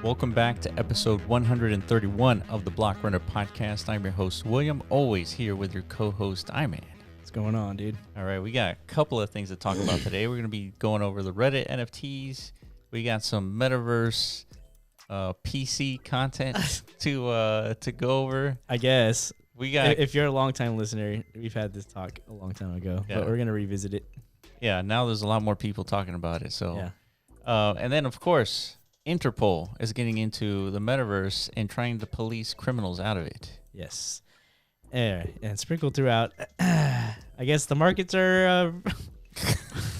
Welcome back to episode 131 of the Block Runner Podcast. I'm your host, William, always here with your co-host, Iman. What's going on, dude? All right, we got a couple of things to talk about today. We're going to be going over the Reddit NFTs. We got some Metaverse PC content to go over. I guess. We got. If you're a long-time listener, we've had this talk a long time ago, but we're going to revisit it. Yeah, now there's a lot more people talking about it. So, yeah. And then, of course, Interpol is getting into the Metaverse and trying to police criminals out of it. Yes. And sprinkled throughout, I guess the markets are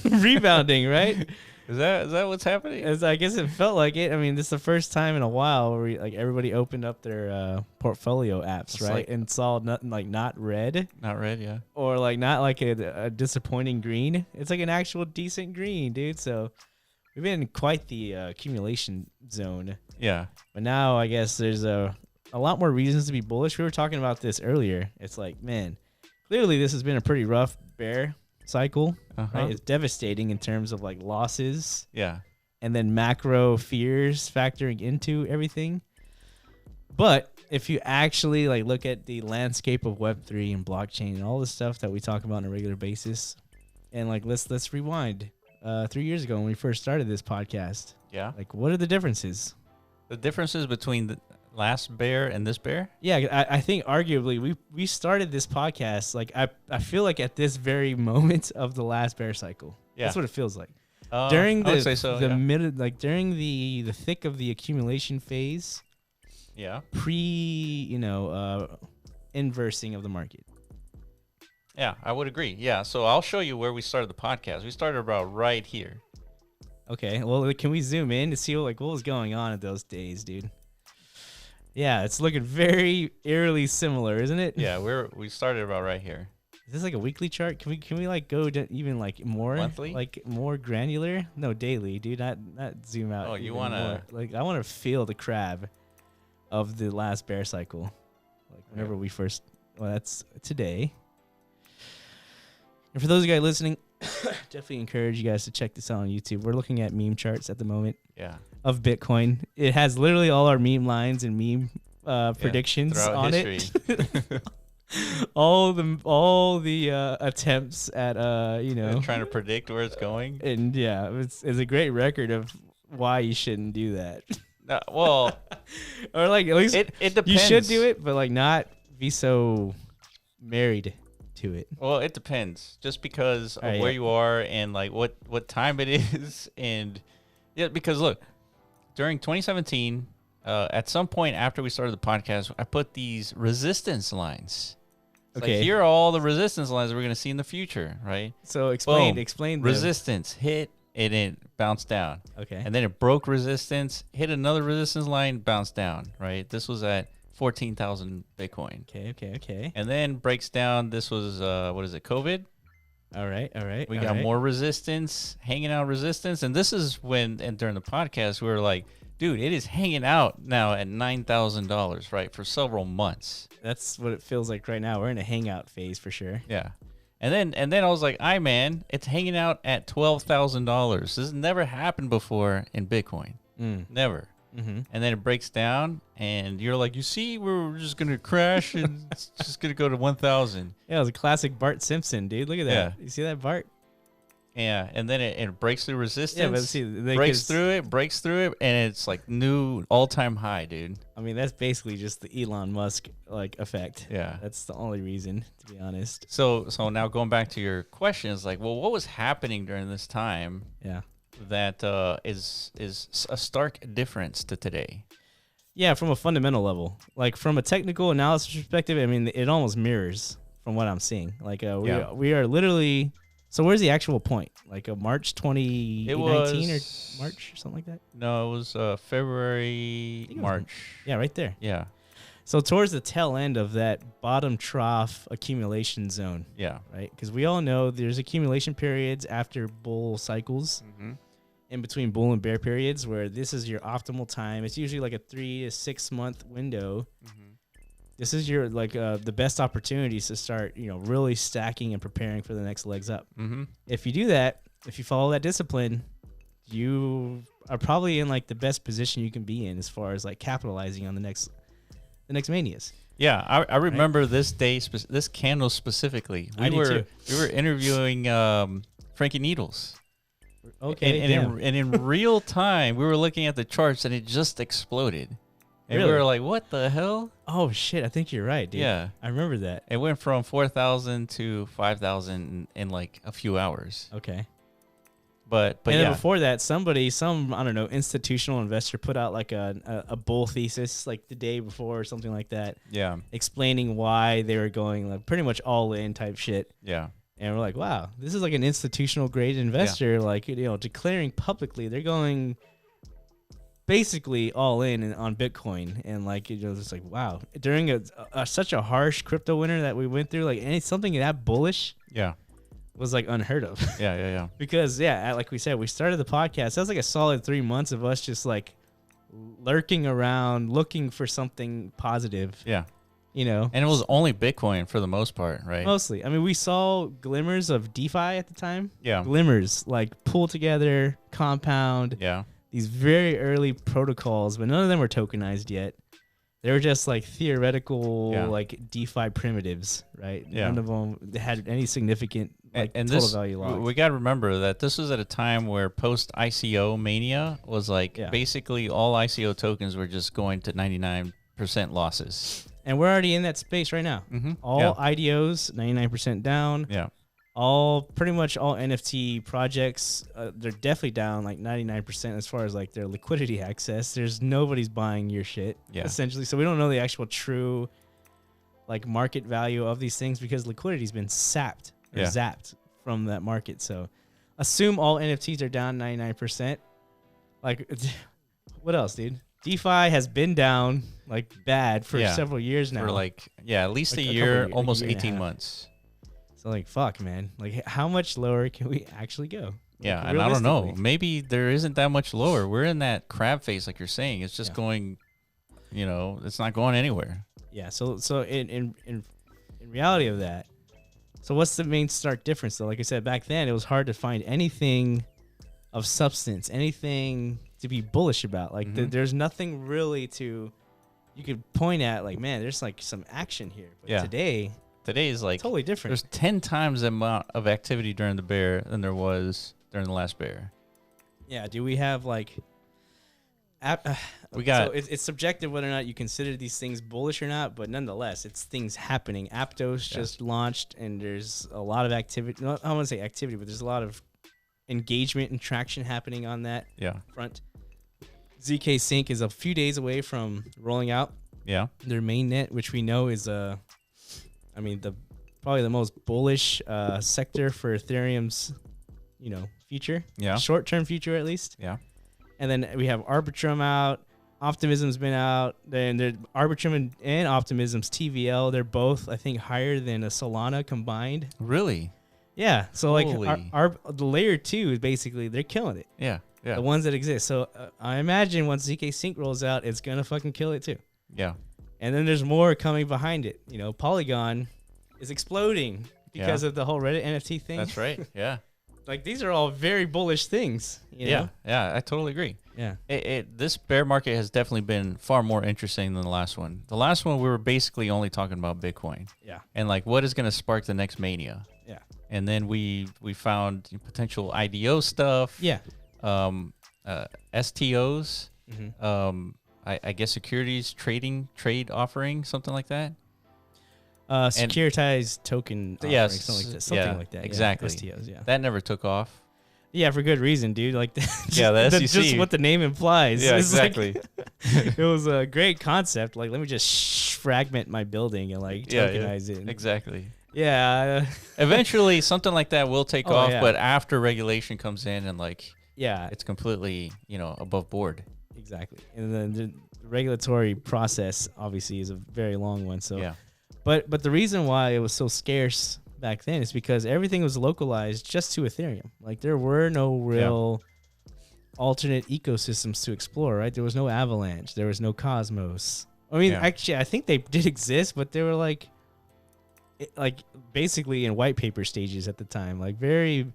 rebounding, right? Is that what's happening? I guess it felt like it. I mean, this is the first time in a while where everybody opened up their portfolio apps, right? And saw nothing not red. Not red, yeah. Or not like a disappointing green. It's like an actual decent green, dude. So we've been in quite the accumulation zone. Yeah. But now I guess there's a lot more reasons to be bullish. We were talking about this earlier. It's like, man, clearly this has been a pretty rough bear cycle. Right? It's devastating in terms of losses. Yeah. And then macro fears factoring into everything. But if you actually look at the landscape of Web3 and blockchain and all the stuff that we talk about on a regular basis, and let's rewind 3 years ago when we first started this podcast. Yeah. What are the differences? The differences between the last bear and this bear? Yeah, I think arguably we started this podcast I feel like at this very moment of the last bear cycle. Yeah. That's what it feels like. During the during the thick of the accumulation phase. Yeah. Inversing of the market. Yeah, I would agree. Yeah, so I'll show you where we started the podcast. We started about right here. Okay, well, can we zoom in to see what was going on at those days, dude? Yeah, it's looking very eerily similar, isn't it? Yeah, we started about right here. Is this a weekly chart? Can we go to even more monthly? More granular? No, daily, dude. Not zoom out. Oh, you wanna I want to feel the crab of the last bear cycle. Whenever we first. Well, that's today. And for those of you guys listening, definitely encourage you guys to check this out on YouTube. We're looking at meme charts at the moment. Yeah. Of Bitcoin. It has literally all our meme lines and meme predictions on history. It. all the attempts at trying to predict where it's going. And yeah, it's a great record of why you shouldn't do that. Well, or at least it depends. You should do it, but not be so married to it. Well, it depends, just because of where you are and what time it is, and because look, during 2017, at some point after we started the podcast, I put these resistance lines. Okay, here are all the resistance lines that we're gonna see in the future, right? So explain resistance hit. It bounced down. Okay. And then it broke resistance, hit another resistance line, bounced down, right? This was at 14,000 Bitcoin. Okay. And then breaks down. This was, COVID? All right. We got more resistance, hanging out resistance. And this is when, and during the podcast, we were like, dude, it is hanging out now at $9,000, right? For several months. That's what it feels like right now. We're in a hangout phase for sure. Yeah. And then I was like, man, it's hanging out at $12,000. This has never happened before in Bitcoin. Never. Mm-hmm. And then it breaks down, and you're like, you see, we're just going to crash, and it's just going to go to 1,000. Yeah, it was a classic Bart Simpson, dude. Look at that. Yeah. You see that, Bart? Yeah, and then it breaks through resistance. Yeah, but see, breaks through it, and it's new all-time high, dude. I mean, that's basically just the Elon Musk effect. Yeah, that's the only reason, to be honest. So now going back to your question, is well, what was happening during this time? Yeah, that is a stark difference to today. Yeah, from a fundamental level, from a technical analysis perspective, I mean, it almost mirrors from what I'm seeing. We are literally. So where's the actual point? March 2019 or March or something like that? No, it was February, March. Yeah, right there. Yeah. So towards the tail end of that bottom trough accumulation zone. Yeah. Right? Because we all know there's accumulation periods after bull cycles, in between bull and bear periods, where this is your optimal time. It's usually a 3 to 6 month window. This is your the best opportunities to start, really stacking and preparing for the next legs up. If you do that, if you follow that discipline, you are probably in like the best position you can be in as far as like capitalizing on the next manias. Yeah, I remember this day, this candle specifically. We were interviewing Frankie Needles. Okay, and in real time, we were looking at the charts, and it just exploded. And really? We were like, "What the hell?" Oh shit! I think you're right, dude. Yeah, I remember that. it went from 4,000 to 5,000 in like a few hours. Okay. But and yeah, then before that, some I don't know, institutional investor put out like a bull thesis like the day before or something like that. Yeah, explaining why they were going like pretty much all in type shit. Yeah. And we're like, wow, this is like an institutional grade investor, like, declaring publicly they're going basically all in on Bitcoin. And like, it's like, wow, during such a harsh crypto winter that we went through, like something that bullish. Yeah. Was like unheard of. Yeah. Because like we said, we started the podcast. That was like a solid 3 months of us just like lurking around, looking for something positive. Yeah. And it was only Bitcoin for the most part, right? Mostly. I mean, we saw glimmers of DeFi at the time. Yeah. Glimmers, like Pull Together, Compound. Yeah. These very early protocols, but none of them were tokenized yet. They were just like theoretical, like DeFi primitives, right? Yeah. None of them had any significant and total value logs. We got to remember that this was at a time where post ICO mania was like basically all ICO tokens were just going to 99% losses. And we're already in that space right now. Mm-hmm. All IDOs, 99% down. Yeah. Pretty much all NFT projects, they're definitely down like 99% as far as like their liquidity access. There's nobody's buying your shit, essentially. So we don't know the actual true like market value of these things because liquidity's been sapped or zapped from that market. So assume all NFTs are down 99%. Like, what else, dude? DeFi has been down like bad for several years now. For like, at least a year, almost 18 months. So like, fuck, man. Like, how much lower can we actually go? Yeah, and I don't know. Maybe there isn't that much lower. We're in that crab phase, like you're saying. It's just going, it's not going anywhere. Yeah. So in reality of that, so what's the main stark difference though? Like I said, back then it was hard to find anything of substance, anything to be bullish about. Like there's nothing really you could point at. Like, man, there's like some action here. But today is like totally different. There's 10 times the amount of activity during the bear than there was during the last bear. Yeah. Do we have like? We got. So it's subjective whether or not you consider these things bullish or not, but nonetheless, it's things happening. Aptos just launched, and there's a lot of activity. I don't want to say activity, but there's a lot of engagement and traction happening on that front. ZK Sync is a few days away from rolling out their mainnet, which we know is probably the most bullish sector for Ethereum's future, short-term future at least. And then we have Arbitrum out. Optimism's been out. Then Arbitrum and Optimism's TVL, they're both, I think, higher than a Solana combined. Really? Yeah. So like the layer 2 is basically, they're killing it. Yeah. The ones that exist. So I imagine once ZK Sync rolls out, it's going to fucking kill it too. Yeah. And then there's more coming behind it. Polygon is exploding because of the whole Reddit NFT thing. That's right. Yeah. Like, these are all very bullish things. Yeah, I totally agree. Yeah. This bear market has definitely been far more interesting than the last one. The last one, we were basically only talking about Bitcoin. Yeah. And, like, what is going to spark the next mania? Yeah. And then we found potential IDO stuff. Yeah. STOs. Mm-hmm. I guess securities trade offering, something like that. Securitized token offering, something like that. Exactly. STOs, That never took off. Yeah, for good reason, dude. Like, the SEC. Just what the name implies. Yeah, exactly. Like, it was a great concept. Like, let me just fragment my building and like tokenize it. Exactly. Yeah. Eventually, something like that will take off, but after regulation comes in and it's completely above board. Exactly. And then the regulatory process obviously is a very long one. So yeah. But the reason why it was so scarce back then is because everything was localized just to Ethereum. Like, there were no real alternate ecosystems to explore, right? There was no Avalanche. There was no Cosmos. I mean, actually, I think they did exist, but they were like basically in white paper stages at the time, like very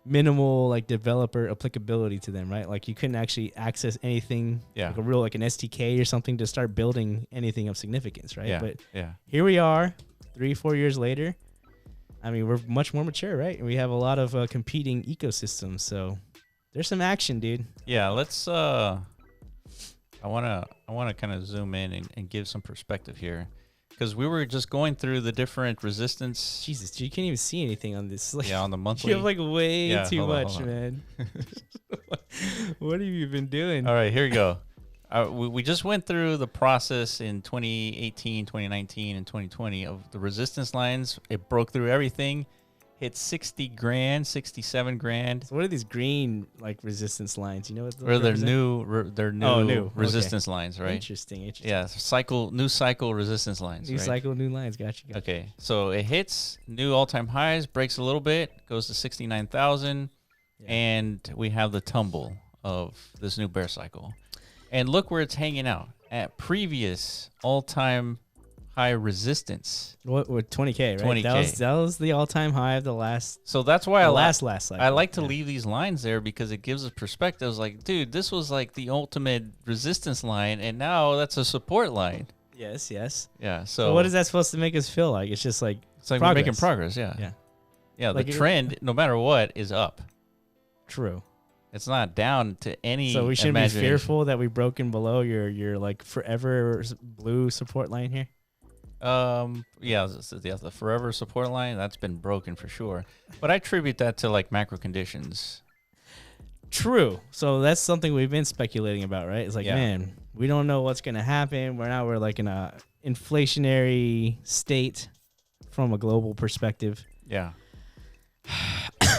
minimal like developer applicability to them, right? Like you couldn't actually access anything, like a real like an SDK or something to start building anything of significance, right? Yeah. But yeah. here we are, 3-4 years later. I mean, we're much more mature, right? And we have a lot of competing ecosystems, so there's some action, dude. Yeah, let's. I wanna kind of zoom in and give some perspective here, because we were just going through the different resistance. Jesus, dude, you can't even see anything on this. Like, on the monthly. You have like way too much, hold on. man. What have you been doing? All right, here we go. We just went through the process in 2018, 2019, and 2020 of the resistance lines. It broke through everything, hit 60 grand, 67 grand. So what are these green like resistance lines? You know what? Or they're new resistance okay. lines, right? Interesting. Yeah, new cycle resistance lines. New cycle, new lines. Gotcha. Okay, so it hits new all-time highs, breaks a little bit, goes to 69,000, and we have the tumble of this new bear cycle. And look where it's hanging out at previous all-time high resistance. What 20K, right? 20K. That was the all-time high of the last. So that's why last cycle. I like to leave these lines there because it gives us perspective. Like, dude, this was like the ultimate resistance line, and now that's a support line. Yes. Yeah. So what is that supposed to make us feel like? It's just like it's like we're making progress. Yeah. Like the trend, no matter what, is up. True. It's not down to any. So we shouldn't be fearful that we've broken below your like forever blue support line here. The forever support line that's been broken for sure, but I attribute that to like macro conditions. True. So that's something we've been speculating about, right? It's like, man, we don't know what's gonna happen. We're like in a inflationary state from a global perspective. Yeah.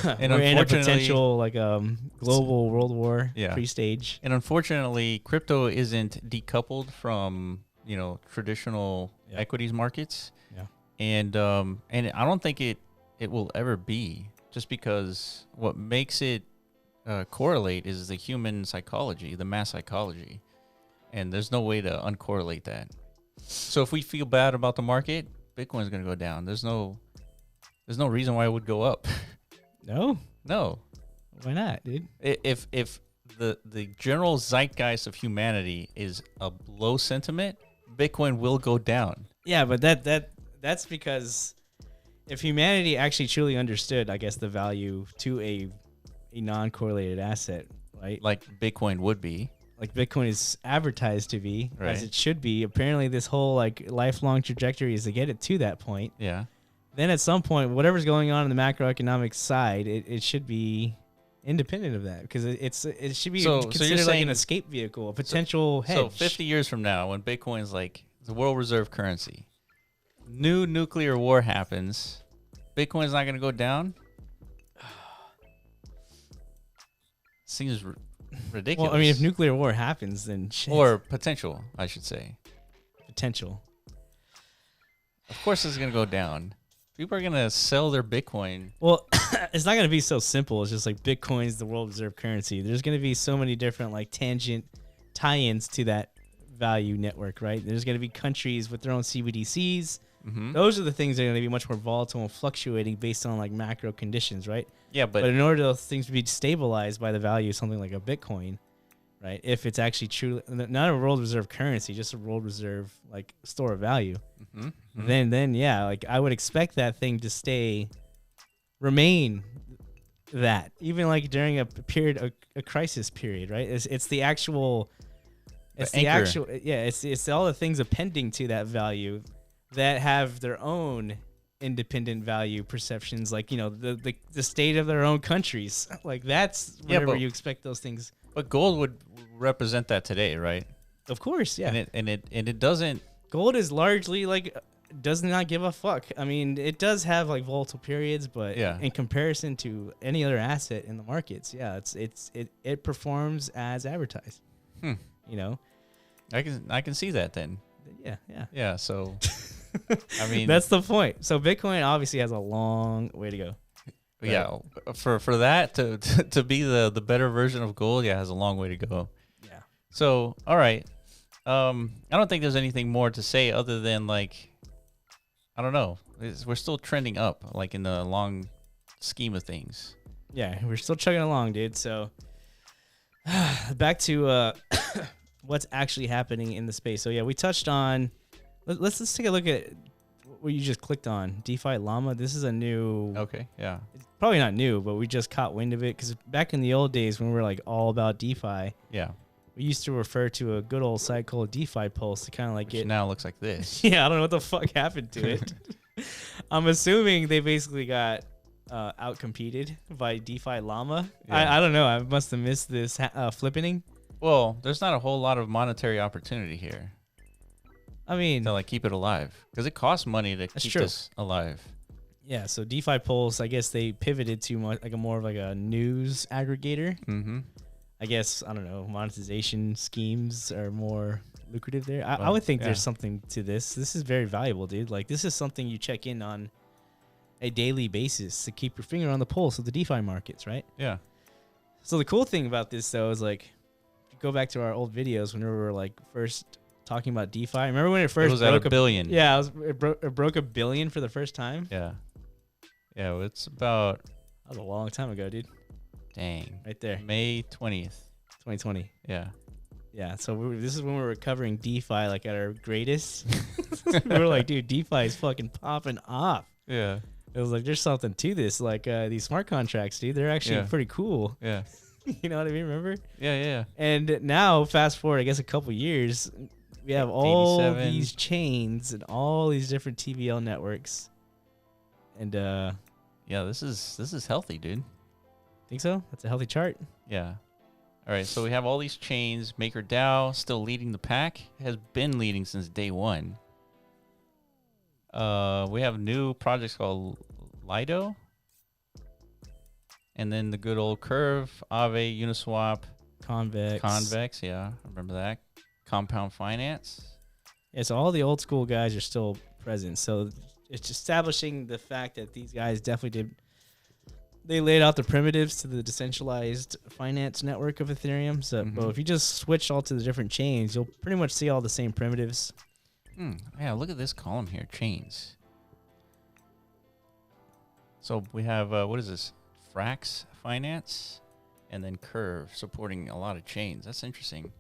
And we're in a potential like global world war pre-stage. And unfortunately, crypto isn't decoupled from traditional equities markets. Yeah. And I don't think it will ever be, just because what makes it correlate is the human psychology, the mass psychology, and there's no way to uncorrelate that. So if we feel bad about the market, Bitcoin's going to go down. There's no reason why it would go up. No. Why not, dude? If the general zeitgeist of humanity is a low sentiment, Bitcoin will go down. Yeah, but that's because if humanity actually truly understood, I guess, the value to a non-correlated asset, right? Like Bitcoin would be. Like Bitcoin is advertised to be, right, as it should be. Apparently, this whole like lifelong trajectory is to get it to that point. Yeah. Then at some point, whatever's going on in the macroeconomic side, it should be independent of that, because it should be considered like an escape vehicle, a potential hedge. So 50 years from now, when Bitcoin's like the world reserve currency, new nuclear war happens, Bitcoin's not going to go down? Seems ridiculous. Well, I mean, if nuclear war happens, then shit. Or potential, I should say. Potential. Of course it's going to go down. People are going to sell their Bitcoin. Well, it's not going to be so simple. It's just like Bitcoin's the world reserve currency. There's going to be so many different like tangent tie-ins to that value network, right? There's going to be countries with their own CBDCs. Mm-hmm. Those are the things that are going to be much more volatile and fluctuating based on like macro conditions, right? Yeah, but in order for those things to be stabilized by the value of something like a Bitcoin, right? If it's actually truly not a world reserve currency, just a world reserve like store of value, then yeah, like I would expect that thing to remain that, even like during a period, a crisis period, right? It's the actual, it's all the things appending to that value that have their own independent value perceptions, like the state of their own countries. Like that's whenever you expect those things. But gold would represent that today, right? Of course, yeah. And it doesn't. Gold is largely like does not give a fuck. I mean, it does have like volatile periods, but in comparison to any other asset in the markets, it performs as advertised. I can see that then. Yeah. So. I mean, that's the point. So Bitcoin obviously has a long way to go. Yeah, for that to be the better version of gold, it has a long way to go. Yeah. So all right, I don't think there's anything more to say other than like, I don't know. We're still trending up, like in the long scheme of things. Yeah, we're still chugging along, dude. So back to what's actually happening in the space. So yeah, we touched on. Let's take a look at what you just clicked on. DefiLlama. This is a new. Okay. Yeah. It's probably not new, but we just caught wind of it because back in the old days when we were like all about DeFi. Yeah. We used to refer to a good old site called DeFi Pulse to kind of like Which now looks like this. Yeah, I don't know what the fuck happened to it. I'm assuming they basically got outcompeted by DefiLlama. Yeah. I don't know. I must have missed this flippening. Well, there's not a whole lot of monetary opportunity here. I mean, to like keep it alive because it costs money to keep this alive. Yeah. So DeFi Pulse, I guess they pivoted to like a more of like a news aggregator. Mm-hmm. I guess, I don't know, monetization schemes are more lucrative there. I would think there's something to this. This is very valuable, dude. Like, this is something you check in on a daily basis to keep your finger on the pulse of the DeFi markets, right? Yeah. So the cool thing about this, though, is like, if you go back to our old videos when we were like first talking about DeFi. Remember when it first broke at $1 billion? Yeah, it broke $1 billion for the first time. Yeah. Yeah, well, it's about... That was a long time ago, dude. Dang. Right there. May 20th. 2020. Yeah. Yeah, so this is when we were covering DeFi like at our greatest. We were like, dude, DeFi is fucking popping off. Yeah. It was like, there's something to this. Like these smart contracts, dude, they're actually pretty cool. Yeah. You know what I mean? Remember? Yeah. And now, fast forward, I guess a couple years, we have all these chains and all these different TVL networks. And yeah, this is healthy, dude. Think so? That's a healthy chart. Yeah. All right, so we have all these chains. MakerDAO still leading the pack. Has been leading since day one. We have new projects called Lido. And then the good old Curve, Aave, Uniswap. Convex, yeah. I remember that. Compound Finance. Yeah, so all the old school guys are still present. So it's establishing the fact that these guys definitely did... They laid out the primitives to the decentralized finance network of Ethereum. So, but if you just switch all to the different chains, you'll pretty much see all the same primitives. Yeah, look at this column here, chains. So we have, what is this? Frax Finance, and then Curve supporting a lot of chains. That's interesting.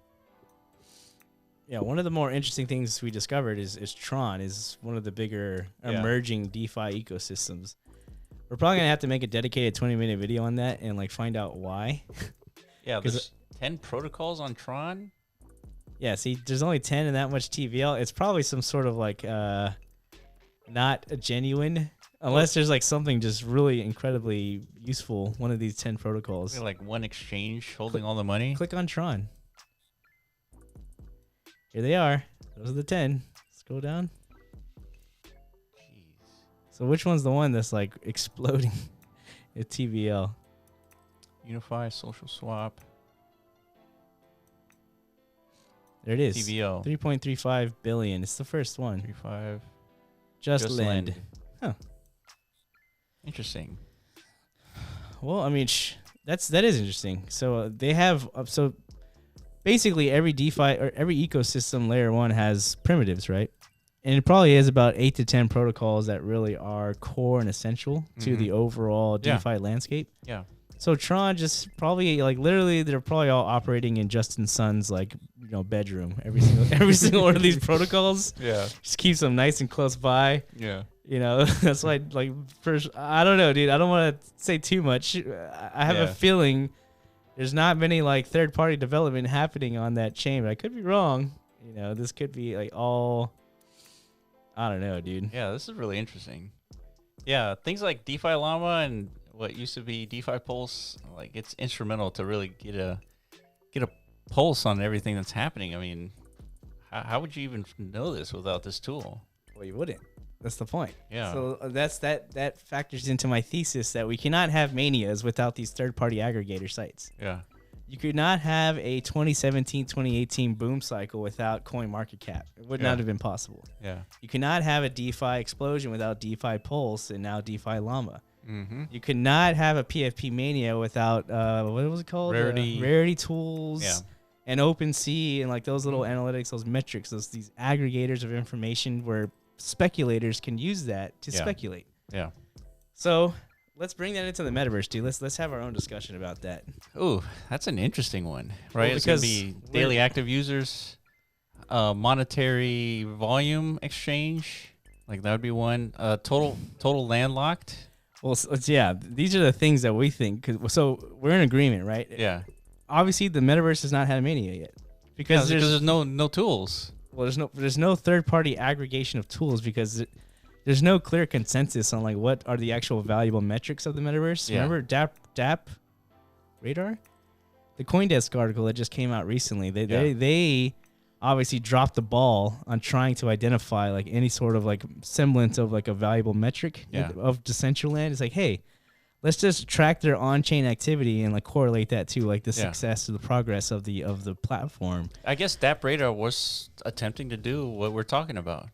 Yeah, one of the more interesting things we discovered is Tron is one of the bigger emerging DeFi ecosystems. We're probably going to have to make a dedicated 20-minute video on that and like find out why. Yeah, there's 10 protocols on Tron. Yeah, see, there's only 10 and that much TVL. It's probably some sort of like not a genuine, unless there's like something just really incredibly useful, one of these 10 protocols. Like one exchange holding all the money. Click on Tron. Here they are. Those are the 10. Scroll down. So which one's the one that's like exploding at TVL? Unify, Social Swap. There it is. TVL. 3.35 billion. It's the first one. 3.5. Just Lend. Huh. Interesting. Well, I mean, that is interesting. So they have so basically every DeFi or every ecosystem layer one has primitives, right? And it probably is about 8 to 10 protocols that really are core and essential to the overall DeFi landscape. Yeah. So Tron just probably like literally they're probably all operating in Justin Sun's like bedroom. Every single one of these protocols. Yeah. Just keeps them nice and close by. Yeah. That's why like first I don't know, dude. I don't want to say too much. I have a feeling there's not many like third party development happening on that chain, but I could be wrong. This could be like all. I don't know, dude. Yeah, this is really interesting. Yeah, things like DefiLlama and what used to be DeFi Pulse, like it's instrumental to really get a pulse on everything that's happening. I mean, how would you even know this without this tool? Well, you wouldn't. That's the point. Yeah. So that factors into my thesis that we cannot have manias without these third-party aggregator sites. Yeah. You could not have a 2017-2018 boom cycle without CoinMarketCap. It would not have been possible. Yeah. You cannot have a DeFi explosion without DeFi Pulse and now DefiLlama. Mm-hmm. You could not have a PFP Mania without, what was it called? Rarity Tools and OpenSea and like those little analytics, those metrics, these aggregators of information where speculators can use that to speculate. Yeah. So let's bring that into the metaverse, dude. Let's have our own discussion about that. Ooh, that's an interesting one, right? Well, it's gonna be daily active users, monetary volume exchange, like that would be one. Total landlocked. Well, yeah, these are the things that we think. So we're in agreement, right? Yeah. Obviously, the metaverse has not had a Mainia yet because there's no tools. Well, there's no third party aggregation of tools because there's no clear consensus on like what are the actual valuable metrics of the metaverse. Yeah. Remember DAP Radar, the CoinDesk article that just came out recently. They obviously dropped the ball on trying to identify like any sort of like semblance of like a valuable metric of Decentraland. It's like, hey, let's just track their on-chain activity and like correlate that to like the success or the progress of the platform. I guess DAP Radar was attempting to do what we're talking about.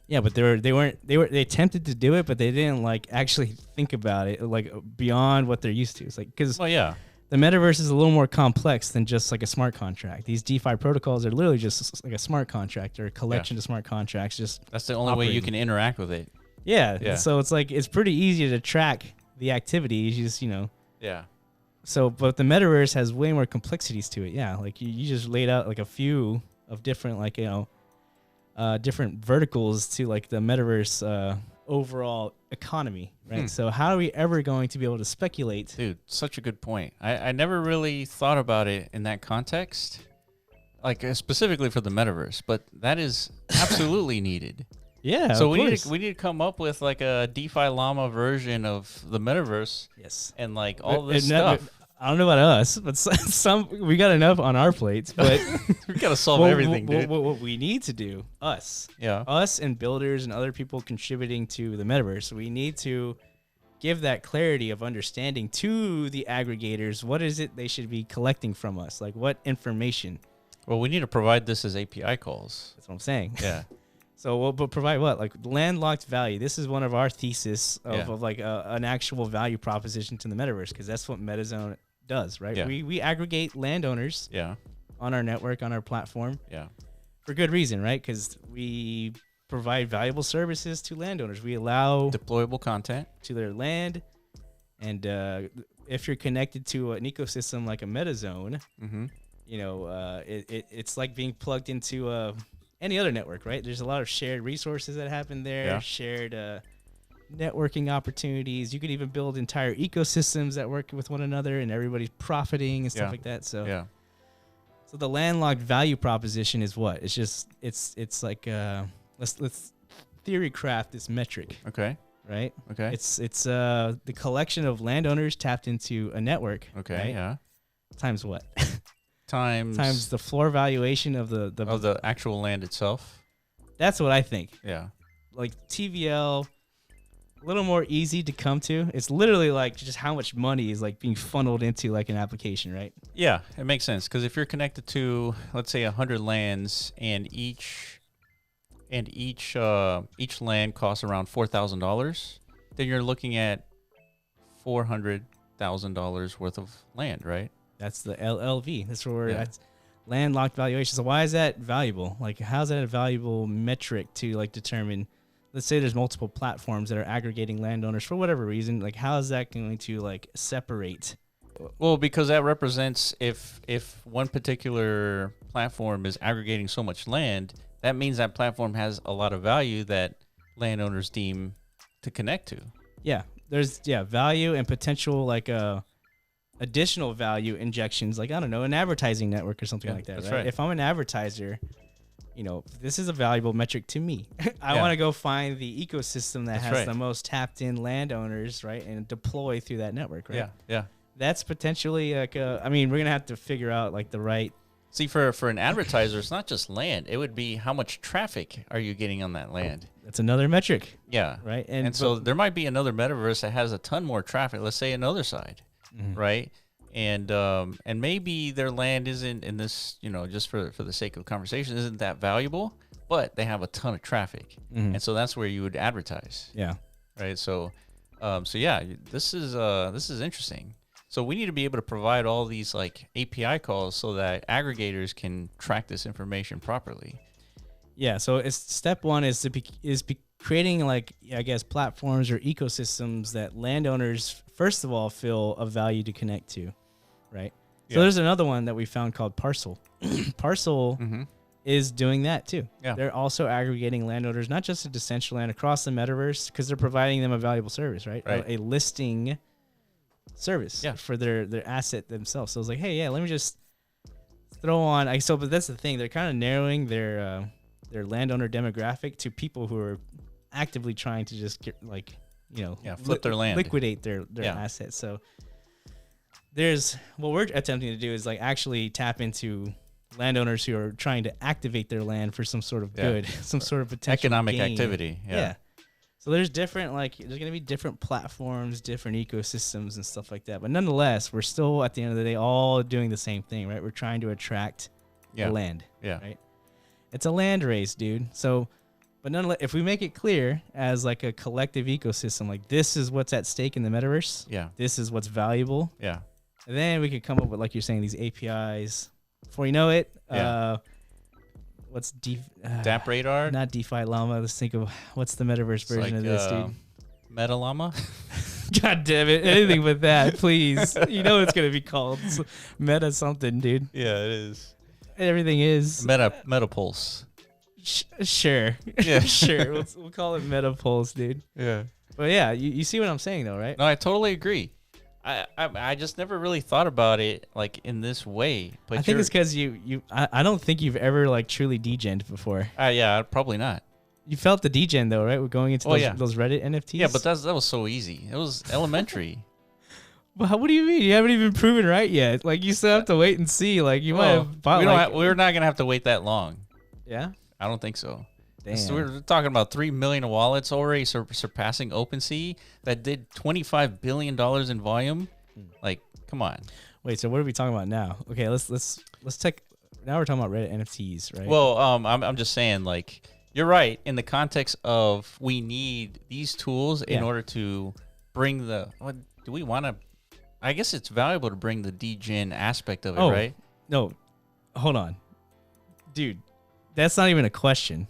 Yeah, but they attempted to do it, but they didn't like actually think about it like beyond what they're used to. It's like because the metaverse is a little more complex than just like a smart contract. These DeFi protocols are literally just like a smart contract or a collection of smart contracts. That's the only way you can interact with it. Yeah. So it's like it's pretty easy to track the activities. You just Yeah. So, but the metaverse has way more complexities to it. Yeah, like you just laid out like a few of different like different verticals to like the metaverse overall economy, right? So how are we ever going to be able to speculate? Dude, such a good point. I never really thought about it in that context, like specifically for the metaverse, but that is absolutely needed. Yeah. So we need to come up with like a DefiLlama version of the metaverse. Yes. And like all this stuff. I don't know about us, but we got enough on our plates. But we gotta solve everything, dude. What we need to do, us and builders and other people contributing to the metaverse, we need to give that clarity of understanding to the aggregators. What is it they should be collecting from us? Like what information? Well, we need to provide this as API calls. That's what I'm saying. Yeah. So we'll provide what? Like landlocked value. This is one of our thesis of like an actual value proposition to the metaverse because that's what MetaZone does, right? Yeah. We aggregate landowners on our network, on our platform for good reason, right? Because we provide valuable services to landowners. We allow deployable content to their land. And if you're connected to an ecosystem like a MetaZone, it's like being plugged into any other network, right? There's a lot of shared resources that happen there, shared networking opportunities. You could even build entire ecosystems that work with one another and everybody's profiting and stuff like that. So, so the landlocked value proposition is what? It's just, it's like, let's theory craft this metric. Okay. Right? Okay. It's the collection of landowners tapped into a network. Okay. Right? Yeah. Times what? Times the floor valuation of the actual land itself. That's what I think. Yeah. Like TVL, a little more easy to come to. It's literally like just how much money is like being funneled into like an application, right? Yeah, it makes sense because if you're connected to, let's say, 100 lands, and each land costs around $4,000, then you're looking at $400,000 worth of land, right? That's the LLV. That's where that's landlocked valuation. So why is that valuable? Like, how's that a valuable metric to like determine? Let's say there's multiple platforms that are aggregating landowners for whatever reason. Like, how is that going to like separate? Well, because that represents if one particular platform is aggregating so much land, that means that platform has a lot of value that landowners deem to connect to. Yeah, there's value and potential like additional value injections, like I don't know, an advertising network or something like that. That's right. If I'm an advertiser, this is a valuable metric to me. I want to go find the ecosystem that has the most tapped in landowners, right, and deploy through that network, right? Yeah. That's potentially like we're gonna have to figure out like the right. See, for an advertiser, it's not just land. It would be how much traffic are you getting on that land. That's another metric. Yeah. Right. And so there might be another metaverse that has a ton more traffic. Let's say another side. Mm-hmm. Right. And maybe their land isn't in this, just for the sake of conversation, isn't that valuable, but they have a ton of traffic. Mm-hmm. And so that's where you would advertise. Yeah. Right. So this is interesting. So we need to be able to provide all these like API calls so that aggregators can track this information properly. Yeah. So step one is creating like, I guess, platforms or ecosystems that landowners, first of all, feel of value to connect to, right? So there's another one that we found called Parcel. Parcel is doing that too. Yeah. They're also aggregating landowners, not just to Decentraland, across the metaverse, because they're providing them a valuable service, right? A listing service for their asset themselves. So I was like, hey, let me just throw on. But that's the thing. They're kind of narrowing their landowner demographic to people who are actively trying to just get, like, flip their land, liquidate their assets. So there's what we're attempting to do is like actually tap into landowners who are trying to activate their land for some sort of good, some sort of potential economic gain. activity. Yeah. So there's different, like, there's going to be different platforms, different ecosystems and stuff like that. But nonetheless, we're still at the end of the day all doing the same thing, right? We're trying to attract the land. Yeah. Right. It's a land race, dude. So, but nonetheless, if we make it clear as like a collective ecosystem, like this is what's at stake in the metaverse. Yeah. This is what's valuable. Yeah. And then we could come up with, like you're saying, these APIs. Before you know it, what's DAP Radar? Not DefiLlama. Let's think of what's the metaverse version of this, dude. MetaLlama? God damn it. Anything but that, please. You know it's going to be called. It's meta something, dude. Yeah, it is. Everything is. Metapulse. Sure. Yeah. Sure. We'll call it Metapulse, dude. Yeah. But yeah, you see what I'm saying, though, right? No, I totally agree. I just never really thought about it like in this way. But I think it's because I don't think you've ever like truly degened before. Yeah, probably not. You felt the degen though, right? We're going into those Reddit NFTs. Yeah, but that was so easy. It was elementary. Well, what do you mean? You haven't even proven right yet. Like you still have to wait and see. Like you might have bought. We're not gonna have to wait that long. Yeah, I don't think so. So we're talking about 3 million wallets already surpassing OpenSea that did $25 billion in volume. Like, come on. Wait, so what are we talking about now? Okay, let's take. Now we're talking about Reddit NFTs, right? Well, I'm just saying, like, you're right in the context of we need these tools in order to bring the. Do we want to? I guess it's valuable to bring the degen aspect of it, right? No, hold on, dude. That's not even a question.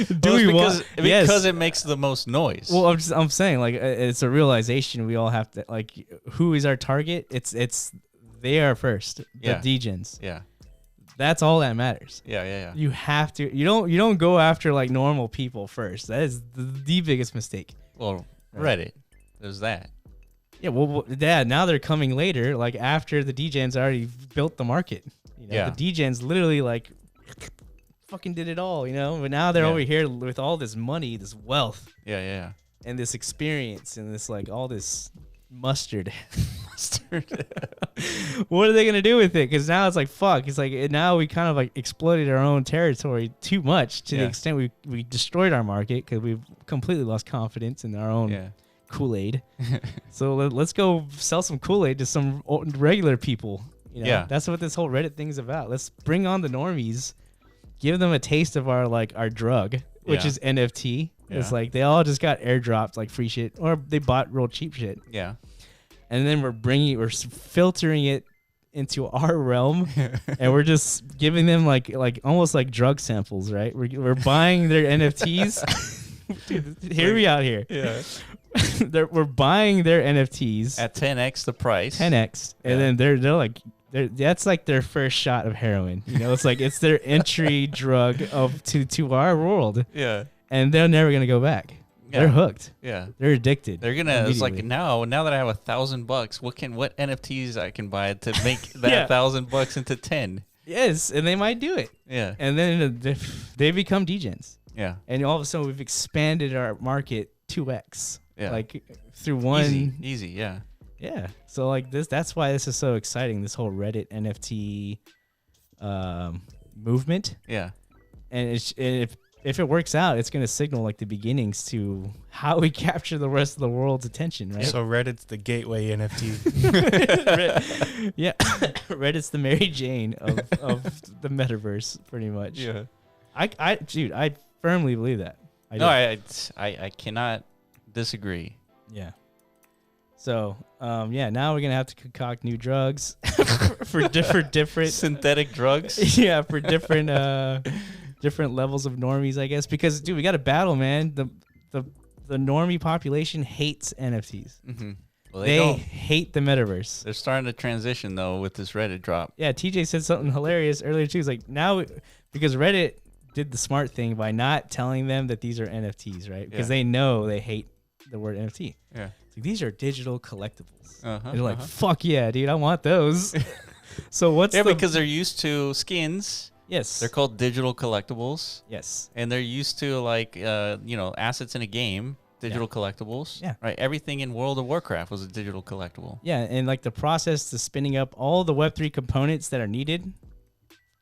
Because it makes the most noise. Well, I'm saying like it's a realization we all have to like. Who is our target? It's they are first. The degens. Yeah. That's all that matters. Yeah. You have to. You don't go after like normal people first. That is the biggest mistake. Well, Reddit. There's that. Yeah. Well, now they're coming later. Like after the degens already built the market. The degens literally like fucking did it all, but now they're over here with all this money, this wealth, and this experience, and this like all this mustard. What are they gonna do with it? Because now it's like fuck. It's like now we kind of like exploited our own territory too much to the extent we destroyed our market because we've completely lost confidence in our own Kool-Aid. So let's go sell some Kool-Aid to some regular people. That's what this whole Reddit thing's about. Let's bring on the normies, give them a taste of our drug, which is NFT. It's like they all just got airdropped like free shit, or they bought real cheap shit. Yeah, and then we're filtering it into our realm, and we're just giving them like almost like drug samples, right? We're buying their NFTs. Dude, hear me out here. Yeah. We're buying their NFTs at 10x the price. 10x, and then they're like. That's like their first shot of heroin. It's like it's their entry drug to our world. Yeah. And they're never gonna go back. Yeah. They're hooked. Yeah. They're addicted. They're gonna. It's like now that I have $1,000, what NFTs I can buy to make that $1,000 into 10? Yes, and they might do it. Yeah. And then they become degens. Yeah. And all of a sudden we've expanded our market 2x. Yeah. Like through one. Easy. Yeah. Yeah. So like that's why this is so exciting, this whole Reddit NFT movement. Yeah. And if it works out, it's going to signal like the beginnings to how we capture the rest of the world's attention, right? So Reddit's the gateway NFT. Yeah. Reddit's the Mary Jane of the metaverse, pretty much. Yeah. I firmly believe that. I cannot disagree. Yeah. So, now we're going to have to concoct new drugs for different synthetic drugs. Yeah, for different different levels of normies, I guess. Because dude, we got a battle, man. The normie population hates NFTs. Mm-hmm. Well, they hate the metaverse. They're starting to transition though with this Reddit drop. Yeah, TJ said something hilarious earlier too. He's like, now because Reddit did the smart thing by not telling them that these are NFTs, right? Because they know they hate the word NFT. Yeah. Like, these are digital collectibles. They're like, fuck yeah, dude, I want those. So what's because they're used to skins. Yes. They're called digital collectibles. Yes. And they're used to like assets in a game, digital collectibles. Yeah. Right. Everything in World of Warcraft was a digital collectible. Yeah, and like the process to spinning up all the Web3 components that are needed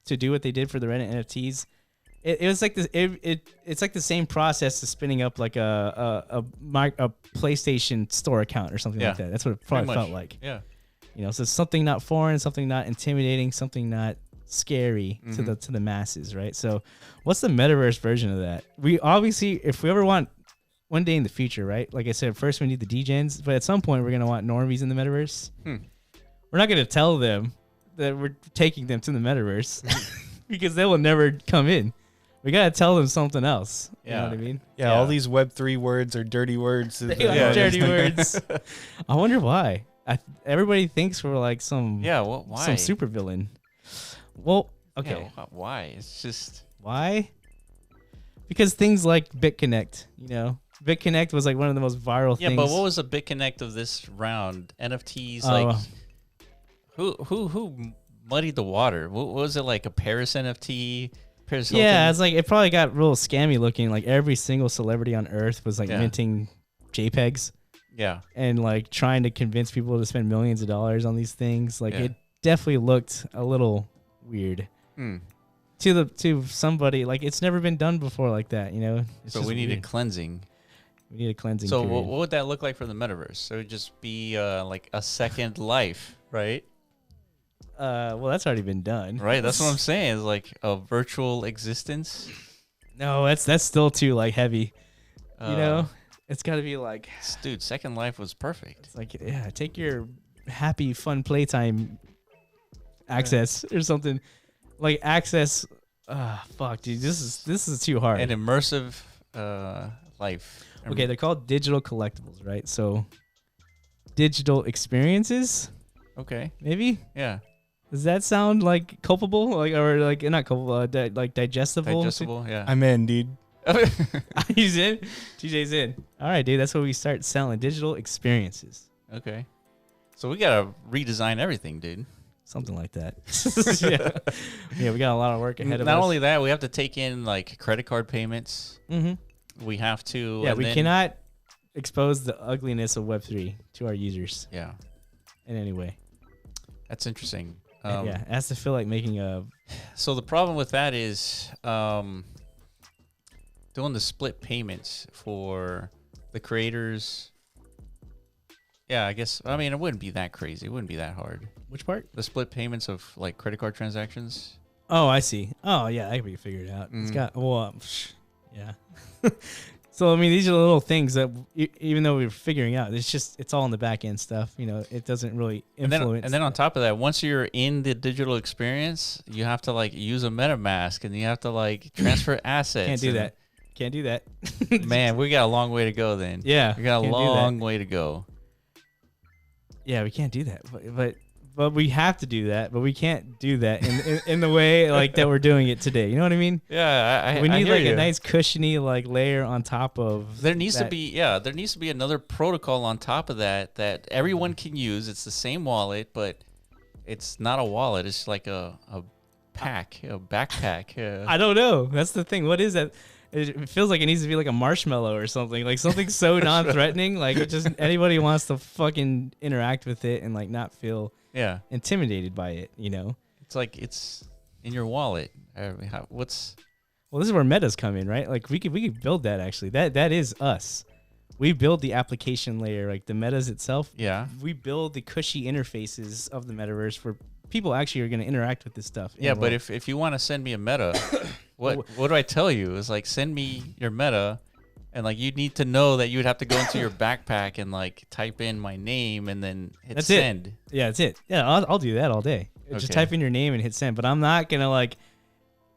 to do what they did for the Reddit NFTs. It was like this. It's like the same process to spinning up like a PlayStation Store account or something like that. That's what it probably felt like. Yeah. So something not foreign, something not intimidating, something not scary to the masses, right? So, what's the metaverse version of that? We obviously, if we ever want one day in the future, right? Like I said, first we need the degens, but at some point we're gonna want normies in the metaverse. We're not gonna tell them that we're taking them to the metaverse because they will never come in. We gotta tell them something else. You know what I mean? Yeah, all these Web3 words are dirty words. They are dirty words. I wonder why. Everybody thinks we're like some why? Some super villain. Well, okay. Yeah, why? It's just why? Because things like BitConnect, BitConnect was like one of the most viral things. Yeah, but what was the BitConnect of this round? NFTs, like who muddied the water? What was it, like a Paris NFT? Paris Hilton? Yeah, it's like it probably got real scammy looking. Like every single celebrity on earth was like minting JPEGs. Yeah. And like trying to convince people to spend millions of dollars on these things. Like it definitely looked a little weird. To somebody, like it's never been done before like that, It's so we need a cleansing. We need a cleansing. So period. what would that look like for the metaverse? So it would just be like a second life, right? Well, that's already been done. Right, that's what I'm saying. It's like a virtual existence. No, that's still too like heavy. It's got to be like, dude, Second Life was perfect. It's like, take your happy fun playtime access or something. Like access, fuck, dude, this is too hard. An immersive life. Okay, they're called digital collectibles, right? So, digital experiences. Okay. Maybe. Yeah. Does that sound like culpable, or not culpable, like digestible? Digestible, yeah. I'm in, dude. He's in. TJ's in. All right, dude. That's what we start selling. Digital experiences. Okay. So we gotta redesign everything, dude. Something like that. Yeah, we got a lot of work ahead of us. Not only that, we have to take in like credit card payments. We have to. Yeah, we cannot expose the ugliness of Web3 to our users. Yeah. In any way. That's interesting. It has to feel like making a. So the problem with that is doing the split payments for the creators. Yeah, I guess. I mean, it wouldn't be that crazy. It wouldn't be that hard. Which part? The split payments of like credit card transactions. Oh, I see. Oh, yeah, that can be figured out. It's got. Yeah. So I mean, these are the little things that even though we're figuring out, it's all in the back end stuff. It doesn't really influence. And then on top of that, once you're in the digital experience, you have to like use a MetaMask and you have to like transfer assets. Can't do that. Man, we got a long way to go then. Yeah, we got a long way to go. Yeah, we can't do that, but we have to do that. But we can't do that in the way like that we're doing it today. You know what I mean? Yeah, we need like a nice cushiony like layer on top of. There needs to be another protocol on top of that everyone can use. It's the same wallet, but it's not a wallet. It's like a backpack. I don't know. That's the thing. What is that? It feels like it needs to be like a marshmallow or something, like something so non-threatening, like it just anybody wants to fucking interact with it and like not feel intimidated by it. It's like it's in your wallet. Well, this is where metas come in, right? Like we could build that actually. That is us. We build the application layer, like the metas itself. Yeah. We build the cushy interfaces of the metaverse where people actually are going to interact with this stuff. Yeah, but if you want to send me a meta, what do I tell you? It's like send me your meta, and like you need to know that you would have to go into your backpack and like type in my name and then hit send. Yeah, that's it. Yeah, I'll do that all day. Just type in your name and hit send. But I'm not gonna like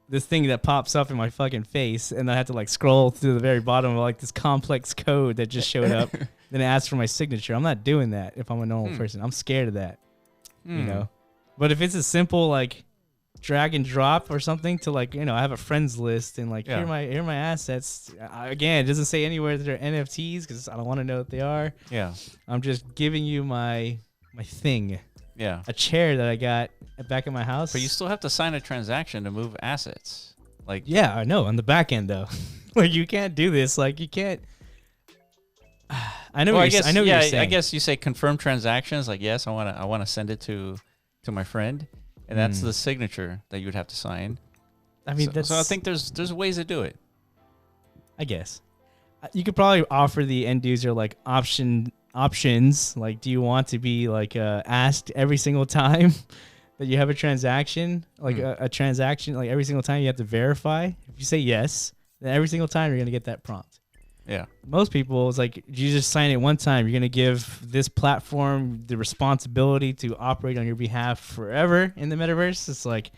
this thing that pops up in my fucking face, and I have to like scroll to the very bottom of like this complex code that just showed up. Then it asks for my signature. I'm not doing that if I'm a normal person. I'm scared of that, you know. But if it's a simple like drag and drop or something to like, you know, I have a friends list and like here are my assets. Again, it doesn't say anywhere that they're NFTs because I don't want to know what they are. Yeah, I'm just giving you my thing. Yeah, a chair that I got back at my house. but you still have to sign a transaction to move assets. Like, yeah, I know on the back end though. Like you can't do this. Like you can't. I know. Well, what I know. Yeah, what you're saying. I guess you say confirm transactions. Like, yes, I want to send it to my friend, and that's the signature that you would have to sign. I mean, so I think there's ways to do it. I guess you could probably offer the end user like options. Like, do you want to be like asked every single time that you have a transaction? Like a transaction, like every single time you have to verify. If you say yes, then every single time you're gonna get that prompt. Yeah. Most people, it's like you just sign it one time. You're gonna give this platform the responsibility to operate on your behalf forever in the metaverse. It's like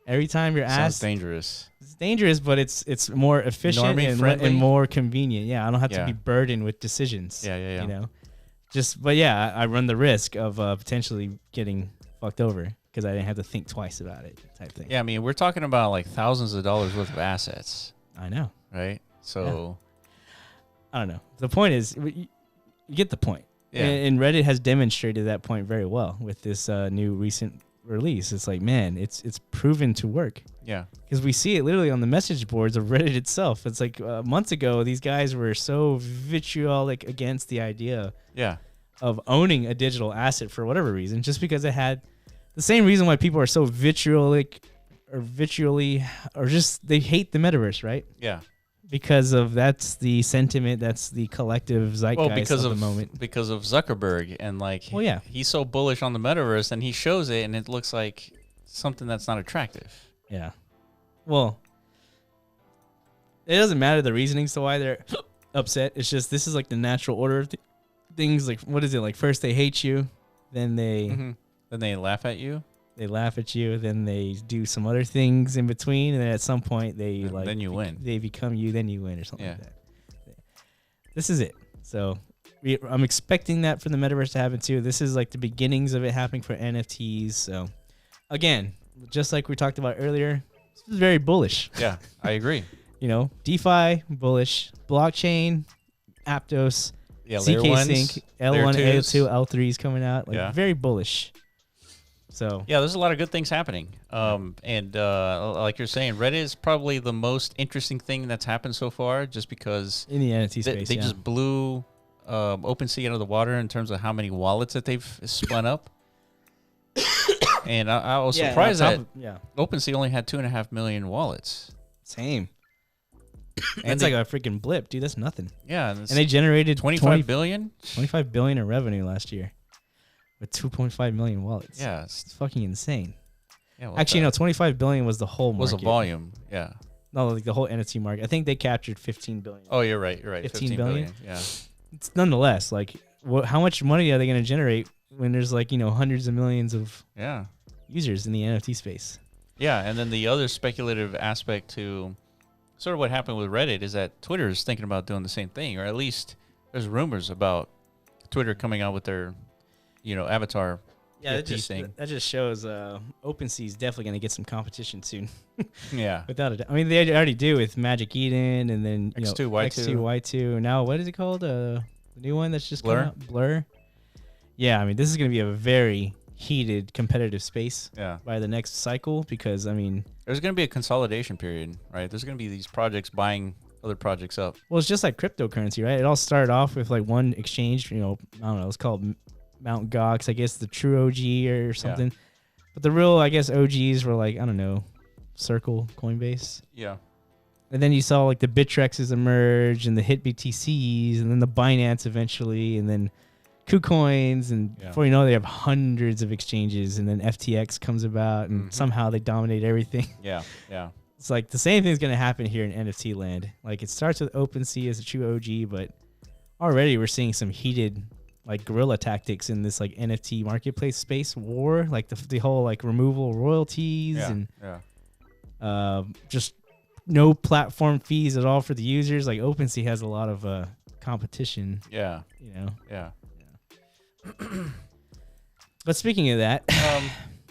every time you're asked. Sounds dangerous. It's dangerous, but it's more efficient and more convenient. Yeah, I don't have to be burdened with decisions. Yeah. You know, but I run the risk of potentially getting fucked over because I didn't have to think twice about it, type thing. Yeah, I mean, we're talking about like thousands of dollars worth of assets. I know. Right. So. Yeah. I don't know. The point is, you get the point. Yeah. And Reddit has demonstrated that point very well with this new recent release. It's like, man, it's proven to work. Yeah. Because we see it literally on the message boards of Reddit itself. It's like months ago, these guys were so vitriolic against the idea of owning a digital asset for whatever reason, just because it had the same reason why people are so vitriolic or just they hate the metaverse, right? Yeah. Because that's the sentiment, that's the collective zeitgeist of the moment. Because of Zuckerberg and like, he's so bullish on the metaverse, and he shows it, and it looks like something that's not attractive. Yeah. Well, it doesn't matter the reasonings to why they're upset. It's just this is like the natural order of things. Like, what is it? Like first they hate you, then they laugh at you. They laugh at you, then they do some other things in between, and then at some point they then you win. They become you, then you win, or something like that. This is it. So I'm expecting that for the metaverse to happen too. This is like the beginnings of it happening for NFTs. So again, just like we talked about earlier, this is very bullish. Yeah, I agree. You know, DeFi bullish, blockchain, Aptos, layer ZK ones, Sync, L1, L2, L3 is coming out. Like very bullish. So yeah, there's a lot of good things happening. And like you're saying, Reddit is probably the most interesting thing that's happened so far, just because in the NFT space, they just blew OpenSea out of the water in terms of how many wallets that they've spun up. And I was surprised that OpenSea only had 2.5 million wallets. Same. That's like a freaking blip, dude. That's nothing. Yeah, and they generated 25 billion in revenue last year. With 2.5 million wallets. Yeah. It's fucking insane. Yeah, actually, no, 25 billion was the whole market. Was the volume, yeah. No, like the whole NFT market. I think they captured 15 billion. Oh, you're right. 15 billion? Yeah. It's nonetheless, like, how much money are they going to generate when there's like, you know, hundreds of millions of users in the NFT space? Yeah, and then the other speculative aspect to sort of what happened with Reddit is that Twitter is thinking about doing the same thing, or at least there's rumors about Twitter coming out with their avatar. Yeah, that just shows OpenSea is definitely going to get some competition soon. Yeah. Without a doubt. I mean, they already do with Magic Eden and then X2Y2. Now, what is it called? The new one that's just Blur? come out? Blur. Yeah, I mean, this is going to be a very heated competitive space by the next cycle because, I mean... There's going to be a consolidation period, right? There's going to be these projects buying other projects up. Well, it's just like cryptocurrency, right? It all started off with like one exchange, I don't know, it's called... Mount Gox, I guess the true OG or something. Yeah. But the real, I guess, OGs were like, I don't know, Circle, Coinbase. Yeah. And then you saw like the Bitrexes emerge and the HitBTCs and then the Binance eventually and then KuCoins. And before you know it, they have hundreds of exchanges and then FTX comes about and somehow they dominate everything. Yeah. It's like the same thing's going to happen here in NFT land. Like it starts with OpenSea as a true OG, but already we're seeing some heated like guerrilla tactics in this like NFT marketplace space war, like the whole like removal of royalties and Just no platform fees at all for the users. Like OpenSea has a lot of competition. Yeah. You know. Yeah. But speaking of that,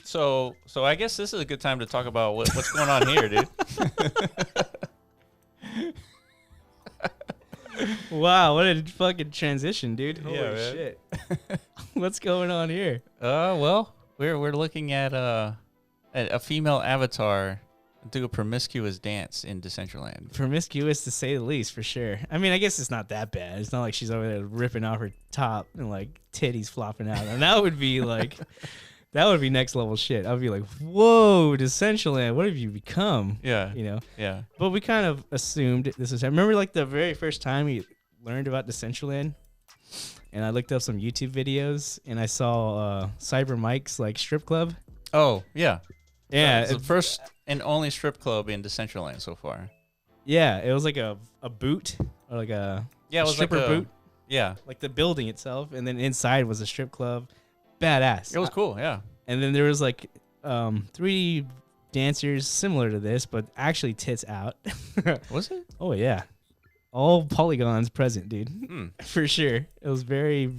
so I guess this is a good time to talk about what's going on here, dude. wow, what a fucking transition, dude! Holy Yeah, shit! What's going on here? Well, we're looking at a female avatar do a promiscuous dance in Decentraland. Promiscuous to say the least, for sure. I mean, I guess it's not that bad. It's not like she's over there ripping off her top and like titties flopping out, and that would be like, that would be next level shit. I'd be like, whoa, Decentraland, what have you become? Yeah, you know. Yeah. But we kind of assumed this was. I remember like the very first time we learned about Decentraland, and I looked up some YouTube videos, and I saw Cyber Mike's like strip club. Oh yeah. Yeah, it's the first and only strip club in Decentraland so far. Yeah, it was like a boot or like a it was stripper like boot. Yeah, like the building itself, and then inside was a strip club. Badass. It was cool. Yeah, and then there was like 3 dancers similar to this, but actually tits out. Was it? Oh yeah, all polygons present, dude. For sure. It was very.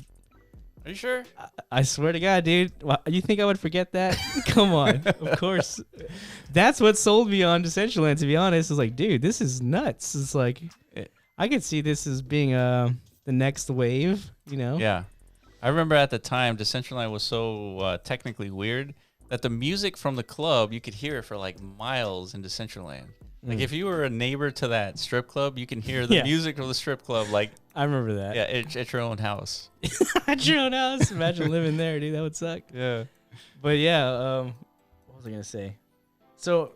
Are you sure? I swear to God, dude. You think I would forget that? Come on. Of course. That's what sold me on Decentraland, to be honest. It's like, dude, this is nuts. It's like, I could see this as being the next wave, you know? Yeah. I remember at the time, Decentraland was so technically weird that the music from the club, you could hear it for like miles in Decentraland. Like if you were a neighbor to that strip club, you can hear the music of the strip club. Like I remember that. Yeah, at your own house. At your own house. Imagine living there, dude. That would suck. Yeah. But yeah, what was I gonna say? So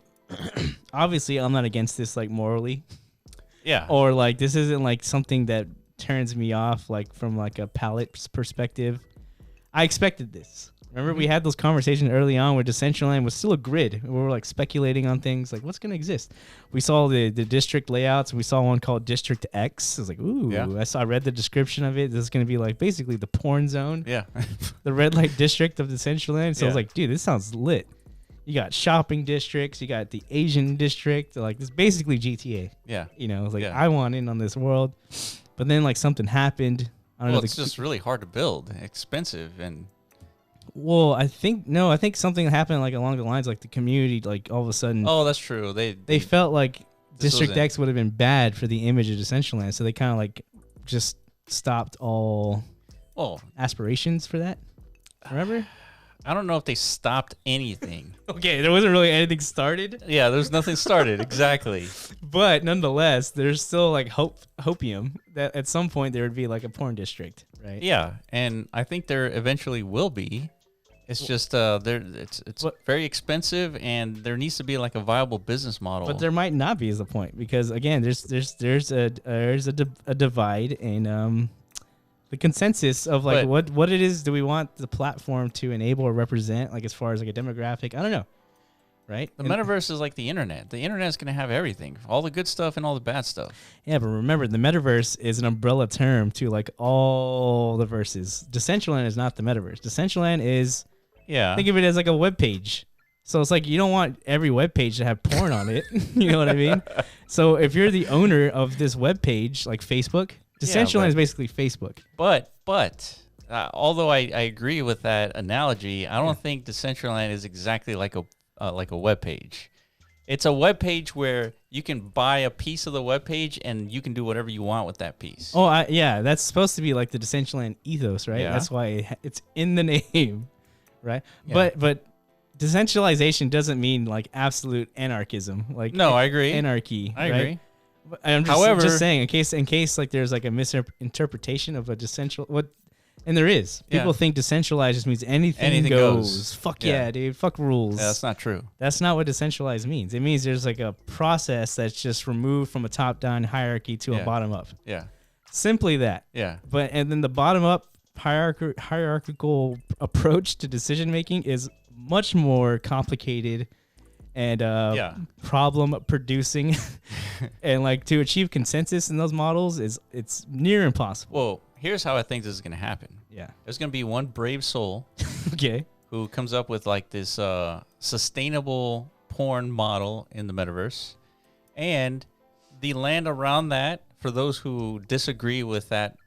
obviously, I'm not against this like morally. Yeah. Or like this isn't like something that turns me off like from like a palate perspective. I expected this. Remember we had those conversations early on where Decentraland was still a grid. We were like speculating on things like what's going to exist. We saw the district layouts. We saw one called District X. I was like, ooh, Yeah. I read the description of it. This is going to be like basically the porn zone. Yeah. The red light district of Decentraland. So I was like, dude, this sounds lit. You got shopping districts. You got the Asian district. Like this basically GTA. Yeah. You know, it's like I want in on this world. But then like something happened. I don't know. It's just really hard to build, expensive, and well, I think something happened like along the lines like the community like all of a sudden. Oh, that's true. They felt like District X would have been bad for the image of Decentraland, so they kind of like just stopped all aspirations for that. Remember? I don't know if they stopped anything. Okay, there wasn't really anything started. Yeah, there's nothing started. Exactly. But nonetheless, there's still like hopium that at some point there would be like a porn district, right? Yeah, and I think there eventually will be. It's just it's very expensive, and there needs to be like a viable business model. But there might not be, is the point, because again, there's a divide in the consensus of like what it is. Do we want the platform to enable or represent, like as far as like a demographic? I don't know, right? The metaverse is like the internet. The internet is going to have everything, all the good stuff and all the bad stuff. Yeah, but remember, the metaverse is an umbrella term to like all the verses. Decentraland is not the metaverse. Decentraland is think of it as like a web page. So it's like you don't want every web page to have porn on it. You know what I mean? So if you're the owner of this web page, like Facebook. Decentraland is basically Facebook. But although I agree with that analogy, I don't think Decentraland is exactly like a web page. It's a web page where you can buy a piece of the web page and you can do whatever you want with that piece. Oh, that's supposed to be like the Decentraland ethos, right? Yeah. That's why it's in the name, right? Yeah. But decentralization doesn't mean like absolute anarchism. Like no, I agree. Anarchy. I agree. I'm just saying, in case like there's like a misinterpretation of a and there is. People think decentralized just means anything goes. Fuck yeah, dude. Fuck rules. Yeah, that's not true. That's not what decentralized means. It means there's like a process that's just removed from a top-down hierarchy to a bottom-up. Yeah. Simply that. Yeah. And then the bottom-up hierarchical approach to decision-making is much more complicated and problem producing and like to achieve consensus in those models it's near impossible. Well, here's how I think this is going to happen. Yeah. There's going to be one brave soul okay, who comes up with like this sustainable porn model in the metaverse, and the land around that, for those who disagree with that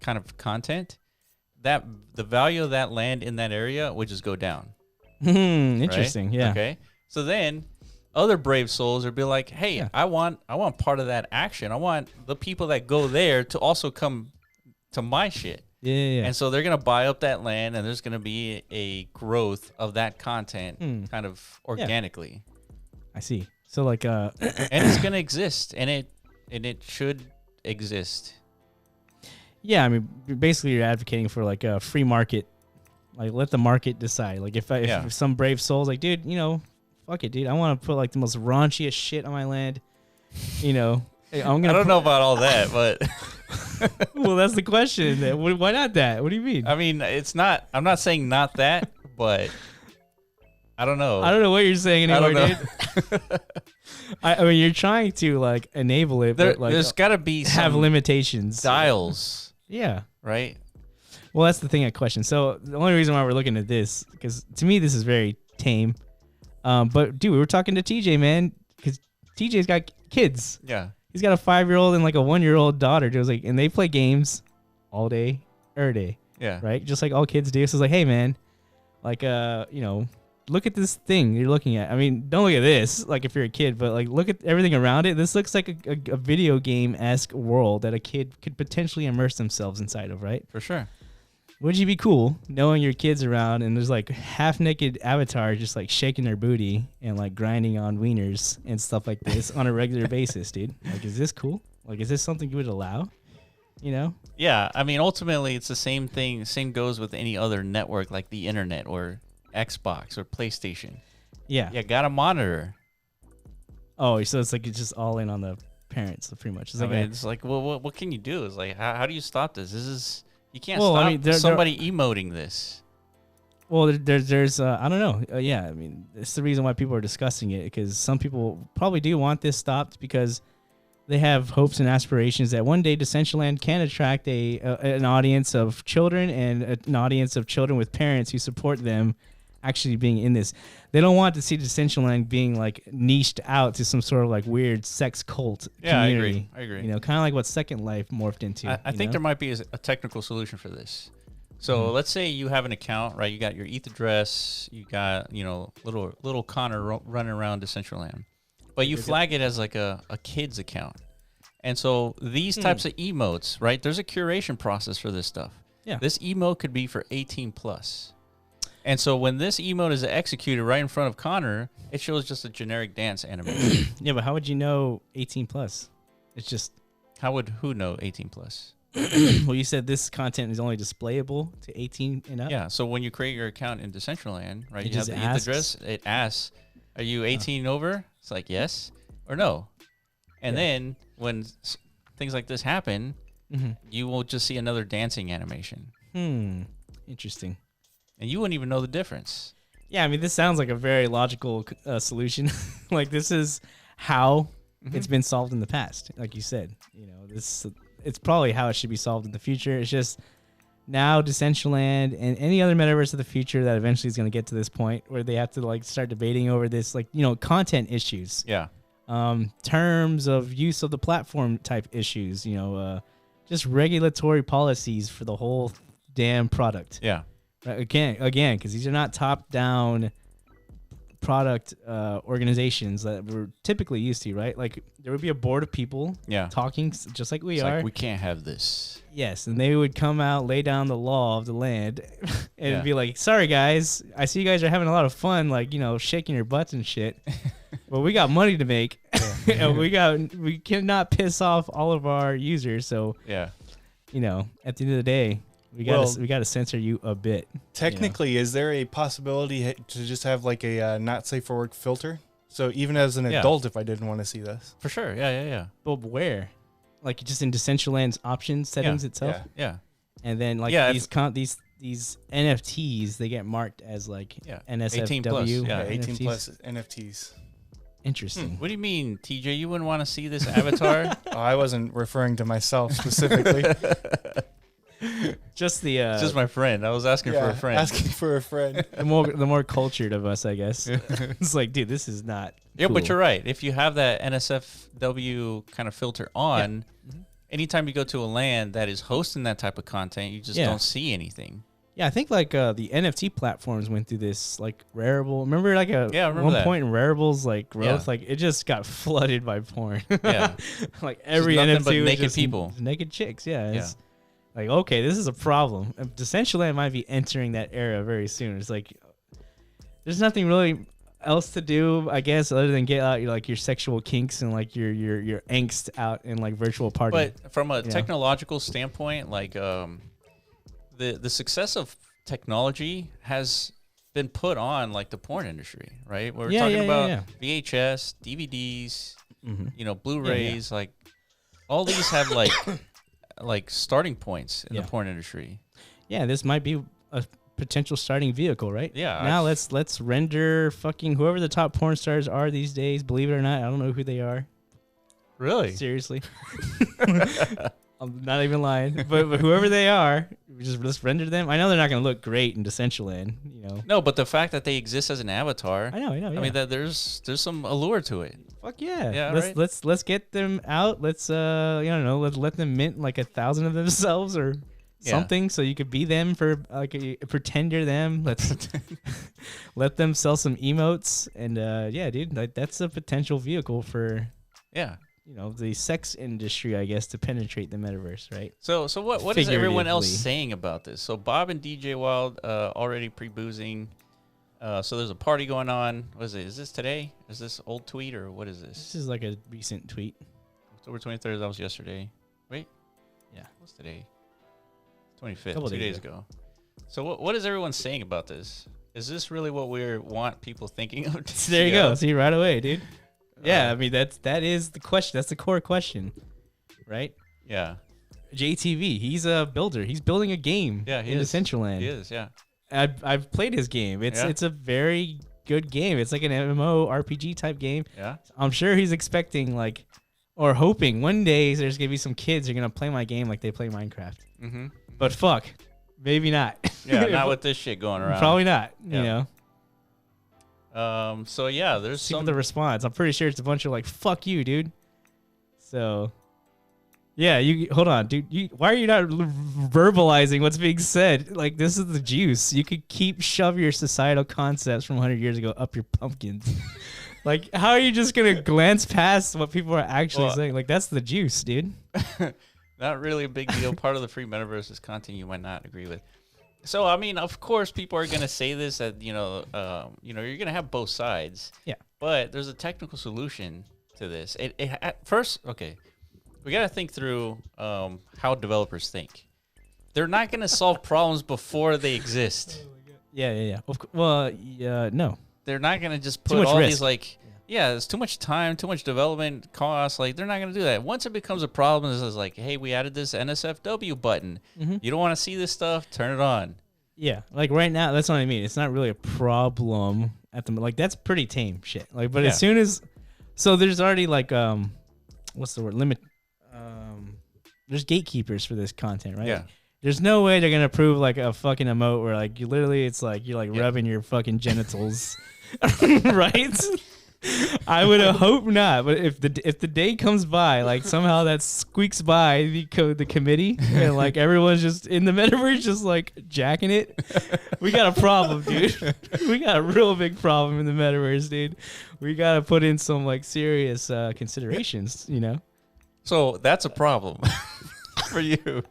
kind of content, that the value of that land in that area would just go down. Interesting. Right? Yeah. Okay. So then other brave souls would be like, hey, Yeah. I want part of that action. I want the people that go there to also come to my shit. Yeah. And so they're going to buy up that land, and there's going to be a growth of that content kind of organically. I see. So like And it's going to exist, and it should exist. Yeah, I mean, basically you're advocating for like a free market. Like, let the market decide. Like, if some brave soul's like, dude, fuck it, dude. I want to put like the most raunchiest shit on my land. I don't know about all that, but well, that's the question. Why not that? What do you mean? I mean, it's not. I'm not saying not that, but I don't know. I don't know what you're saying anymore, I dude. I mean, you're trying to like enable it, but like there's got to be have some limitations. dials, Yeah. right? Well, that's the thing I question. So the only reason why we're looking at this, because to me this is very tame. But dude, we were talking to TJ, man, because TJ's got kids. Yeah. He's got a 5-year-old and like a 1-year-old daughter. Just like, and they play games all day, every day. Yeah. Right. Just like all kids do. So it's like, hey, man, like, look at this thing you're looking at. I mean, don't look at this, like if you're a kid, but like look at everything around it. This looks like a video game-esque world that a kid could potentially immerse themselves inside of, right? For sure. Would you be cool knowing your kids around and there's like half-naked avatars just like shaking their booty and like grinding on wieners and stuff like this on a regular basis, dude? Like, is this cool? Like, is this something you would allow? Yeah. I mean, ultimately, it's the same thing. Same goes with any other network like the internet or Xbox or PlayStation. Yeah. You got to monitor. Oh, so it's like it's just all in on the parents, so pretty much. It's like it's like, well, what can you do? It's like, how do you stop this? You can't stop somebody emoting this. Well, there's I don't know. Yeah, I mean, it's the reason why people are discussing it, because some people probably do want this stopped because they have hopes and aspirations that one day Decentraland can attract an audience of children and an audience of children with parents who support them actually being in this. They don't want to see Decentraland being like niched out to some sort of like weird sex cult community. I agree. Kind of like what Second Life morphed into. I think there might be a technical solution for this. So let's say you have an account, right? You got your ETH address, you got, little Connor running around Decentraland, but you flag it as like a kid's account. And so these types of emotes, right? There's a curation process for this stuff. Yeah. This emote could be for 18 plus. And so when this emote is executed right in front of Connor, it shows just a generic dance animation. Yeah, but how would you know 18 plus? It's just... Who know 18 plus? Well, you said this content is only displayable to 18 and up? Yeah, so when you create your account in Decentraland, right, It you have just the asks? ETH address, it asks, are you 18 over? It's like, yes or no. And then when things like this happen, you will just see another dancing animation. Interesting. And you wouldn't even know the difference. Yeah, I mean, this sounds like a very logical solution. Like, this is how it's been solved in the past. Like you said, it's probably how it should be solved in the future. It's just now Decentraland and any other metaverse of the future that eventually is going to get to this point where they have to like start debating over this, like, content issues. Yeah. Terms of use of the platform type issues, just regulatory policies for the whole damn product. Yeah. Right, again, because these are not top-down product organizations that we're typically used to, right? Like, there would be a board of people talking just like we it's are. Like, we can't have this. Yes, and they would come out, lay down the law of the land, and be like, sorry, guys, I see you guys are having a lot of fun, like, shaking your butts and shit, but we got money to make, and we cannot piss off all of our users, so, at the end of the day, we gotta censor you a bit. Technically, is there a possibility to just have like a not safe for work filter? So even as an adult, if I didn't want to see this, for sure, yeah. But where? Like just in Decentraland's options settings itself. Yeah. And then like these NFTs, they get marked as like NSFW. 18 plus, 18 plus NFTs. Interesting. What do you mean, TJ? You wouldn't want to see this avatar? I wasn't referring to myself specifically. Just the It's just my friend. I was asking for a friend. Asking for a friend. the more cultured of us, I guess. It's like, dude, this is not. Yeah, cool. but you're right. If you have that NSFW kind of filter on, anytime you go to a land that is hosting that type of content, you just don't see anything. Yeah, I think like the NFT platforms went through this like Rarible. Remember like one point in Rarible's like growth, like it just got flooded by porn. Yeah, like every NFT but was naked just people, naked chicks. Yeah, it's like okay, this is a problem. Decentraland might be entering that era very soon. It's like there's nothing really else to do, I guess, other than get out your sexual kinks and like your angst out in like virtual party. But from a technological standpoint, like the success of technology has been put on like the porn industry, right? We're talking about VHS, DVDs, Blu-rays, like all these have like starting points in the porn industry. Yeah, this might be a potential starting vehicle, right? Yeah. Now let's render fucking whoever the top porn stars are these days. Believe it or not, I don't know who they are. Really? Seriously. I'm not even lying, but whoever they are, just render them. I know they're not going to look great in Decentraland, No, but the fact that they exist as an avatar. I know. Yeah. I mean, that there's some allure to it. Fuck yeah. Yeah. Let's get them out. Let's let's let them mint like 1,000 of themselves or something, so you could be them for like pretend you're them. Let's let them sell some emotes and dude, like, that's a potential vehicle for the sex industry, I guess, to penetrate the metaverse, right? So what is everyone else saying about this? So Bob and DJ Wild already pre-boozing. So there's a party going on. What is it? Is this today? Is this old tweet or what is this? This is like a recent tweet. October 23rd. That was yesterday. Wait. Yeah. What's today? 25th. 2 days ago. So what is everyone saying about this? Is this really what we want people thinking of? There you go. See, right away, dude. Yeah, I mean that is the question. That's the core question, right? Yeah. JTV, he's a builder. He's building a game. Yeah, in Decentraland. He is. Yeah. I've played his game. It's a very good game. It's like an MMO RPG type game. Yeah. I'm sure he's expecting or hoping one day there's gonna be some kids who are gonna play my game like they play Minecraft. Mm-hmm. But fuck, maybe not. Yeah, not with this shit going around. Probably not. You know. So yeah, there's some of the response. I'm pretty sure it's a bunch of fuck you, dude. So yeah, you hold on, dude. Why are you not verbalizing what's being said? Like, this is the juice. You could shove your societal concepts from 100 years ago up your pumpkins. Like, how are you just gonna glance past what people are actually saying? Like, that's the juice, dude. Not really a big deal. Part of the free metaverse is content you might not agree with. So, I mean, of course, people are going to say this, that, you're going to have both sides. Yeah. But there's a technical solution to this. At first, okay, we got to think through how developers think. They're not going to solve problems before they exist. Yeah. No. They're not going to just put all risk. These, there's too much time, too much development costs. Like, they're not going to do that. Once it becomes a problem, it's like, hey, we added this NSFW button. Mm-hmm. You don't want to see this stuff? Turn it on. Yeah, like right now, that's what I mean. It's not really a problem at the that's pretty tame shit. Like, but as soon as, so there's already what's the word? Limit. There's gatekeepers for this content, right? Yeah. There's no way they're gonna approve a fucking emote where you literally it's you're rubbing your fucking genitals, right? I would hope not, but if the day comes by, somehow that squeaks by the committee, and everyone's just in the metaverse, just jacking it, we got a problem, dude. We got a real big problem in the metaverse, dude. We got to put in some serious considerations, So that's a problem for you.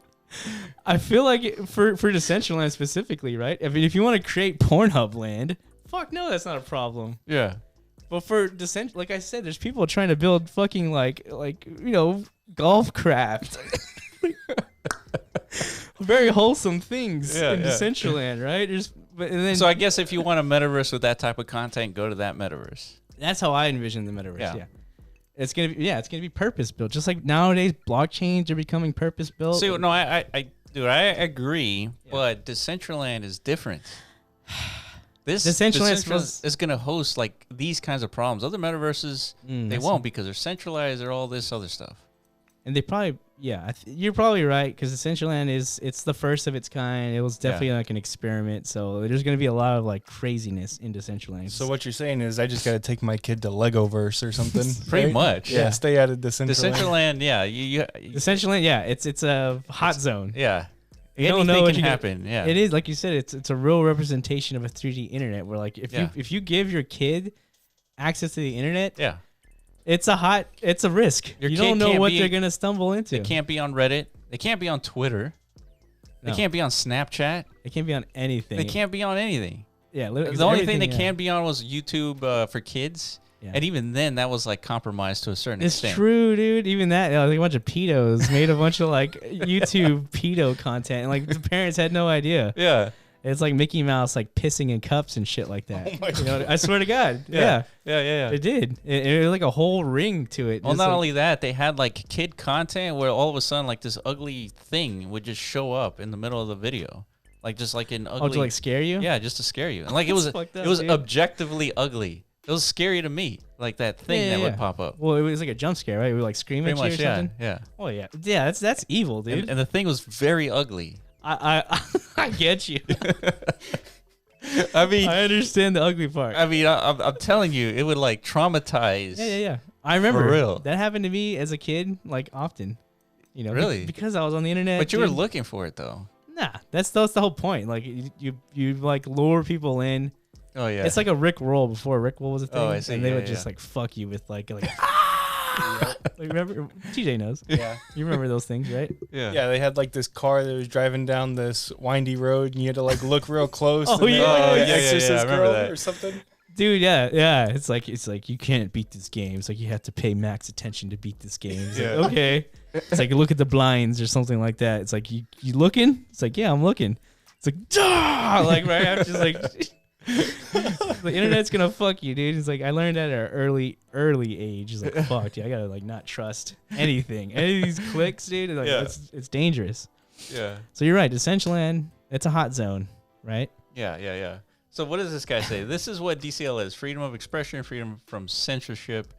I feel like for Decentraland specifically, right? I mean, if you want to create Pornhub land, fuck no, that's not a problem. Yeah. But for like I said, there's people trying to build fucking golf craft, very wholesome things in Decentraland, right? So I guess if you want a metaverse with that type of content, go to that metaverse. That's how I envision the metaverse. Yeah. It's gonna be purpose built, just like nowadays blockchains are becoming purpose built. See, no, I agree, but Decentraland is different. This Decentraland is going to host these kinds of problems. Other metaverses, they won't because they're centralized or all this other stuff. And they probably, you're probably right, because Decentraland it's the first of its kind. It was definitely like an experiment, so there's going to be a lot of like craziness in Decentraland. So what you're saying is I just got to take my kid to Legoverse or something. Pretty much. Yeah, stay out of Decentraland. Decentraland, Decentraland, it's a hot zone. Yeah. You don't know what can happen. Yeah. It is, like you said, it's a real representation of a 3D internet, where like if you give your kid access to the internet, it's a risk. You don't know what they're going to stumble into. They can't be on Reddit. They can't be on Twitter. They can't be on Snapchat. They can't be on anything. They can't be on anything. Yeah. The only thing they can be on was YouTube for kids. Yeah. And even then, that was like compromised to a certain extent. It's true, dude. Even that, like a bunch of pedos made a bunch of like YouTube pedo content, and like the parents had no idea. Yeah. It's like Mickey Mouse like pissing in cups and shit like that. Oh my God. I swear to God. Yeah. It did. It was like a whole ring to it. Well, not only that, they had like kid content where all of a sudden like this ugly thing would just show up in the middle of the video. Like just like an ugly. Oh, to like scare you? Yeah, just to scare you. And like it was objectively ugly. It was scary to me, like that thing that would pop up. Well, it was like a jump scare, right? We were like screaming at you or something. Yeah. Oh yeah. Yeah, that's evil, dude. And the thing was very ugly. I get you. I mean, I understand the ugly part. I mean, I'm telling you, it would like traumatize. Yeah. I remember for real. That happened to me as a kid, like often. You know, really, because I was on the internet. But you were looking for it though. Nah, that's the whole point. Like you like lure people in. Oh yeah. It's like a Rick roll before Rick roll was a thing. Oh, I see. And they would just like fuck you with like like remember TJ knows. Yeah. You remember those things, right? Yeah. Yeah, they had like this car that was driving down this windy road, and you had to like look real close. Oh, and yeah. Like, Yeah, Exorcist I remember girl that. or something. Dude, yeah. It's like you can't beat this game. It's like you have to pay max attention to beat this game. It's like, okay. It's like look at the blinds or something like that. It's like you looking? It's like, yeah, I'm looking. It's like, Dah! Like right after, just like the internet's gonna fuck you, dude. It's like I learned at an early age. It's like, fuck, dude, I gotta like not trust anything. Any of these clicks, dude. Like it's dangerous. Yeah. So you're right. Decentraland, it's a hot zone, right? Yeah. So what does this guy say? This is what DCL is: freedom of expression, freedom from censorship.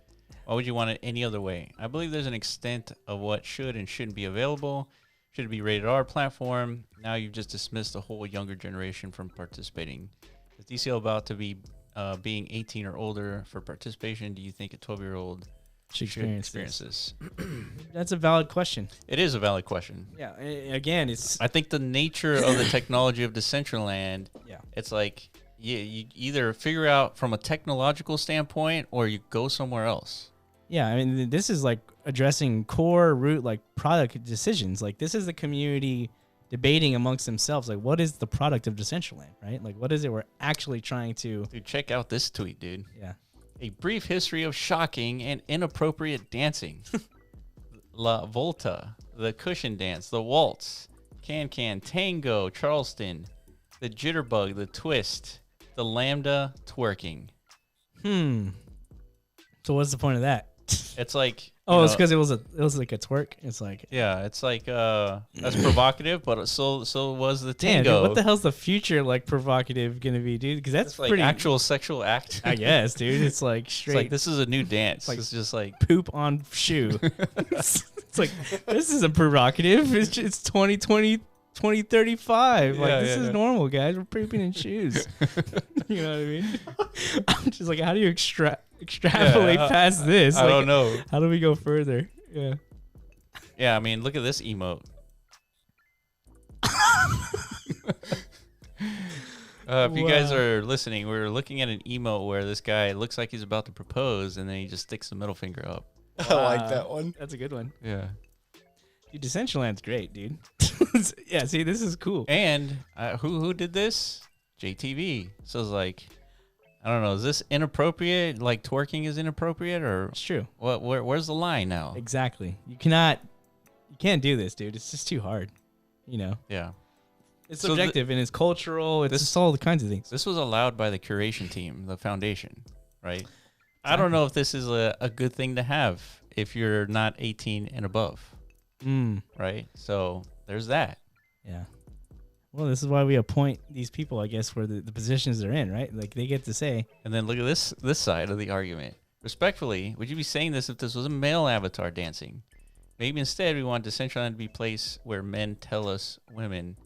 Why would you want it any other way? I believe there's an extent of what should and shouldn't be available. Should it be rated R platform? Now you've just dismissed the whole younger generation from participating. Is DCL about to be being 18 or older for participation? Do you think a 12-year-old should experience this? That's a valid question. It is a valid question. Yeah. Again, I think the nature of the technology of Decentraland, it's like you either figure out from a technological standpoint or you go somewhere else. Yeah, I mean, this is like addressing core root like product decisions. Like this is the community debating amongst themselves, like what is the product of Decentraland, right? Like what is it we're actually trying to... Dude, check out this tweet, dude. Yeah. A brief history of shocking and inappropriate dancing. La Volta, the cushion dance, the waltz, can, tango, Charleston, the jitterbug, the twist, the lambda twerking. So what's the point of that? It's like... Oh, it's because it was like a twerk. It's like... Yeah, it's like that's provocative, but so was the tango. Damn, dude, what the hell's the future like provocative gonna be, dude? Because that's like pretty actual sexual act. I guess, dude. It's like straight. It's like this is a new dance. Like, it's just like poop on shoe. It's like this isn't provocative. It's 2020, 2035. Like this is normal, guys. We're pooping in shoes. You know what I mean? I'm just like, how do you extrapolate past this? I don't know. How do we go further? Yeah. Yeah, I mean, look at this emote. If you guys are listening, we're looking at an emote where this guy looks like he's about to propose, and then he just sticks the middle finger up. I like that one. That's a good one. Yeah. Dude, Decentraland's great, dude. Yeah, see, this is cool. And who did this? JTV. So it's like, I don't know. Is this inappropriate? Like twerking is inappropriate, or it's true? Where's the line now? Exactly. You can't do this, dude. It's just too hard. You know. Yeah. It's subjective and it's cultural. It's just all the kinds of things. This was allowed by the curation team, the foundation, right? Exactly. I don't know if this is a good thing to have if you're not 18 and above. Right? So there's that. Yeah. Well, this is why we appoint these people, I guess, where the positions they're in, right? Like they get to say. And then look at this side of the argument. Respectfully, would you be saying this if this was a male avatar dancing? Maybe instead we want Decentraland to be a place where men tell us women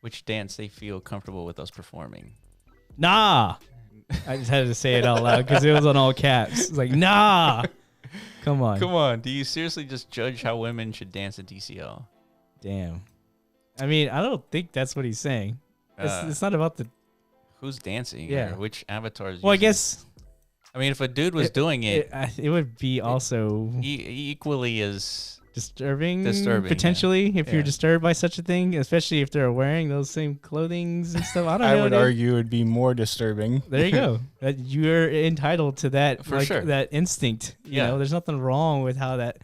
which dance they feel comfortable with us performing. Nah. I just had to say it out loud because it was on all caps. It's like, nah. Come on. Come on. Do you seriously just judge how women should dance at DCL? Damn. I mean, I don't think that's what he's saying. It's not about the... Who's dancing? Yeah. Or which avatars? Well, I guess... I mean, if a dude was doing it... It would be also... equally as... Disturbing yeah. potentially, if you're disturbed by such a thing, especially if they're wearing those same clothings and stuff. I don't know. I would argue it would be more disturbing. There you go. That you're entitled to that, for sure. That instinct. You know, there's nothing wrong with how that,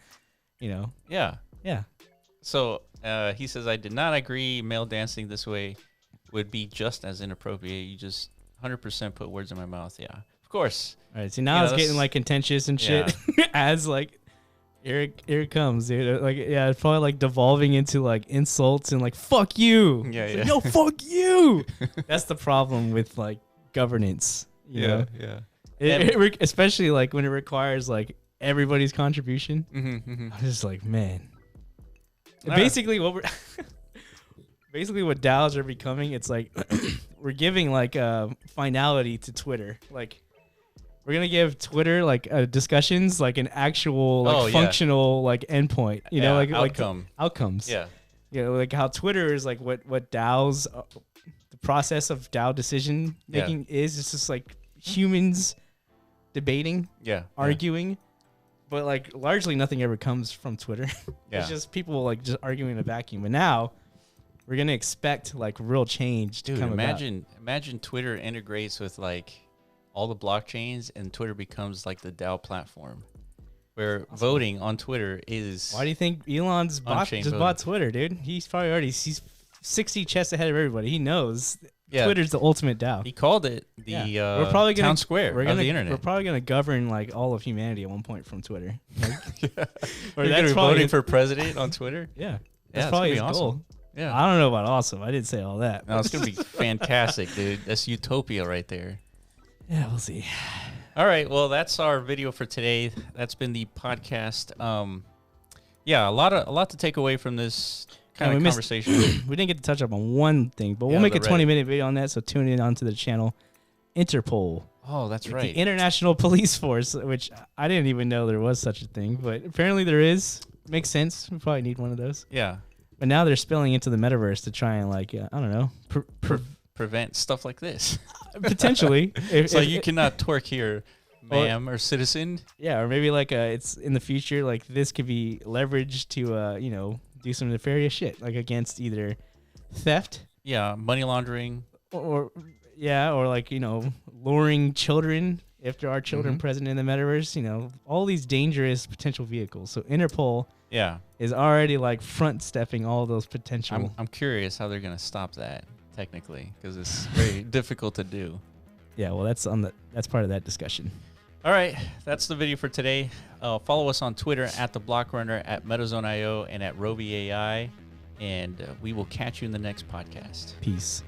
Yeah. Yeah. So he says, I did not agree. Male dancing this way would be just as inappropriate. You just 100% put words in my mouth. Yeah, of course. All right. See, now it's getting like contentious and shit. As like. Here it comes, dude. Like, it's probably like devolving into like insults and like "fuck you." Yeah, like, yo, fuck you. That's the problem with like governance. You know? Especially like when it requires like everybody's contribution. I'm just like, man. Basically, what what DAOs are becoming, it's like we're giving like finality to Twitter, like. We're gonna give Twitter like discussions like an actual like functional like endpoint, you know, like outcomes. Yeah, you know, like how Twitter is like what DAOs, the process of DAO decision making is. It's just like humans debating, arguing, but like largely nothing ever comes from Twitter. It's just people like just arguing in a vacuum. And now we're gonna expect like real change to come about. Imagine Twitter integrates with like all the blockchains and Twitter becomes like the DAO platform where voting on Twitter is... Why do you think Elon's bought Twitter, dude? He's probably he's 60 chests ahead of everybody. He knows Twitter's the ultimate DAO. He called it the town square of the internet. We're probably going to govern like all of humanity at one point from Twitter. Like, or that's voting for president on Twitter? Yeah. That's probably his goal. Yeah. I don't know about awesome. I didn't say all that. No, it's going to be fantastic, dude. That's utopia right there. Yeah, we'll see. All right, well, that's our video for today. That's been the podcast. A lot to take away from this kind of conversation. We didn't get to touch up on one thing, but we'll make a 20-minute video on that, so tune in onto the channel. Interpol. Oh, that's right. The International Police Force, which I didn't even know there was such a thing, but apparently there is. Makes sense. We probably need one of those. Yeah. But now they're spilling into the metaverse to try and, like, I don't know, prevent stuff like this. Potentially. So you cannot twerk here, ma'am or citizen. Yeah, or maybe like it's in the future, like this could be leveraged to do some nefarious shit, like against either theft. Yeah, money laundering. Or like, luring children if there are children present in the metaverse, all these dangerous potential vehicles. So Interpol is already like front stepping all those potential. I'm curious how they're going to stop that. Technically, because it's very difficult to do. Yeah, well, that's part of that discussion. All right, that's the video for today. Follow us on Twitter at @TheBlockRunner, at MetaZoneIO, and at RoviAI, and we will catch you in the next podcast. Peace.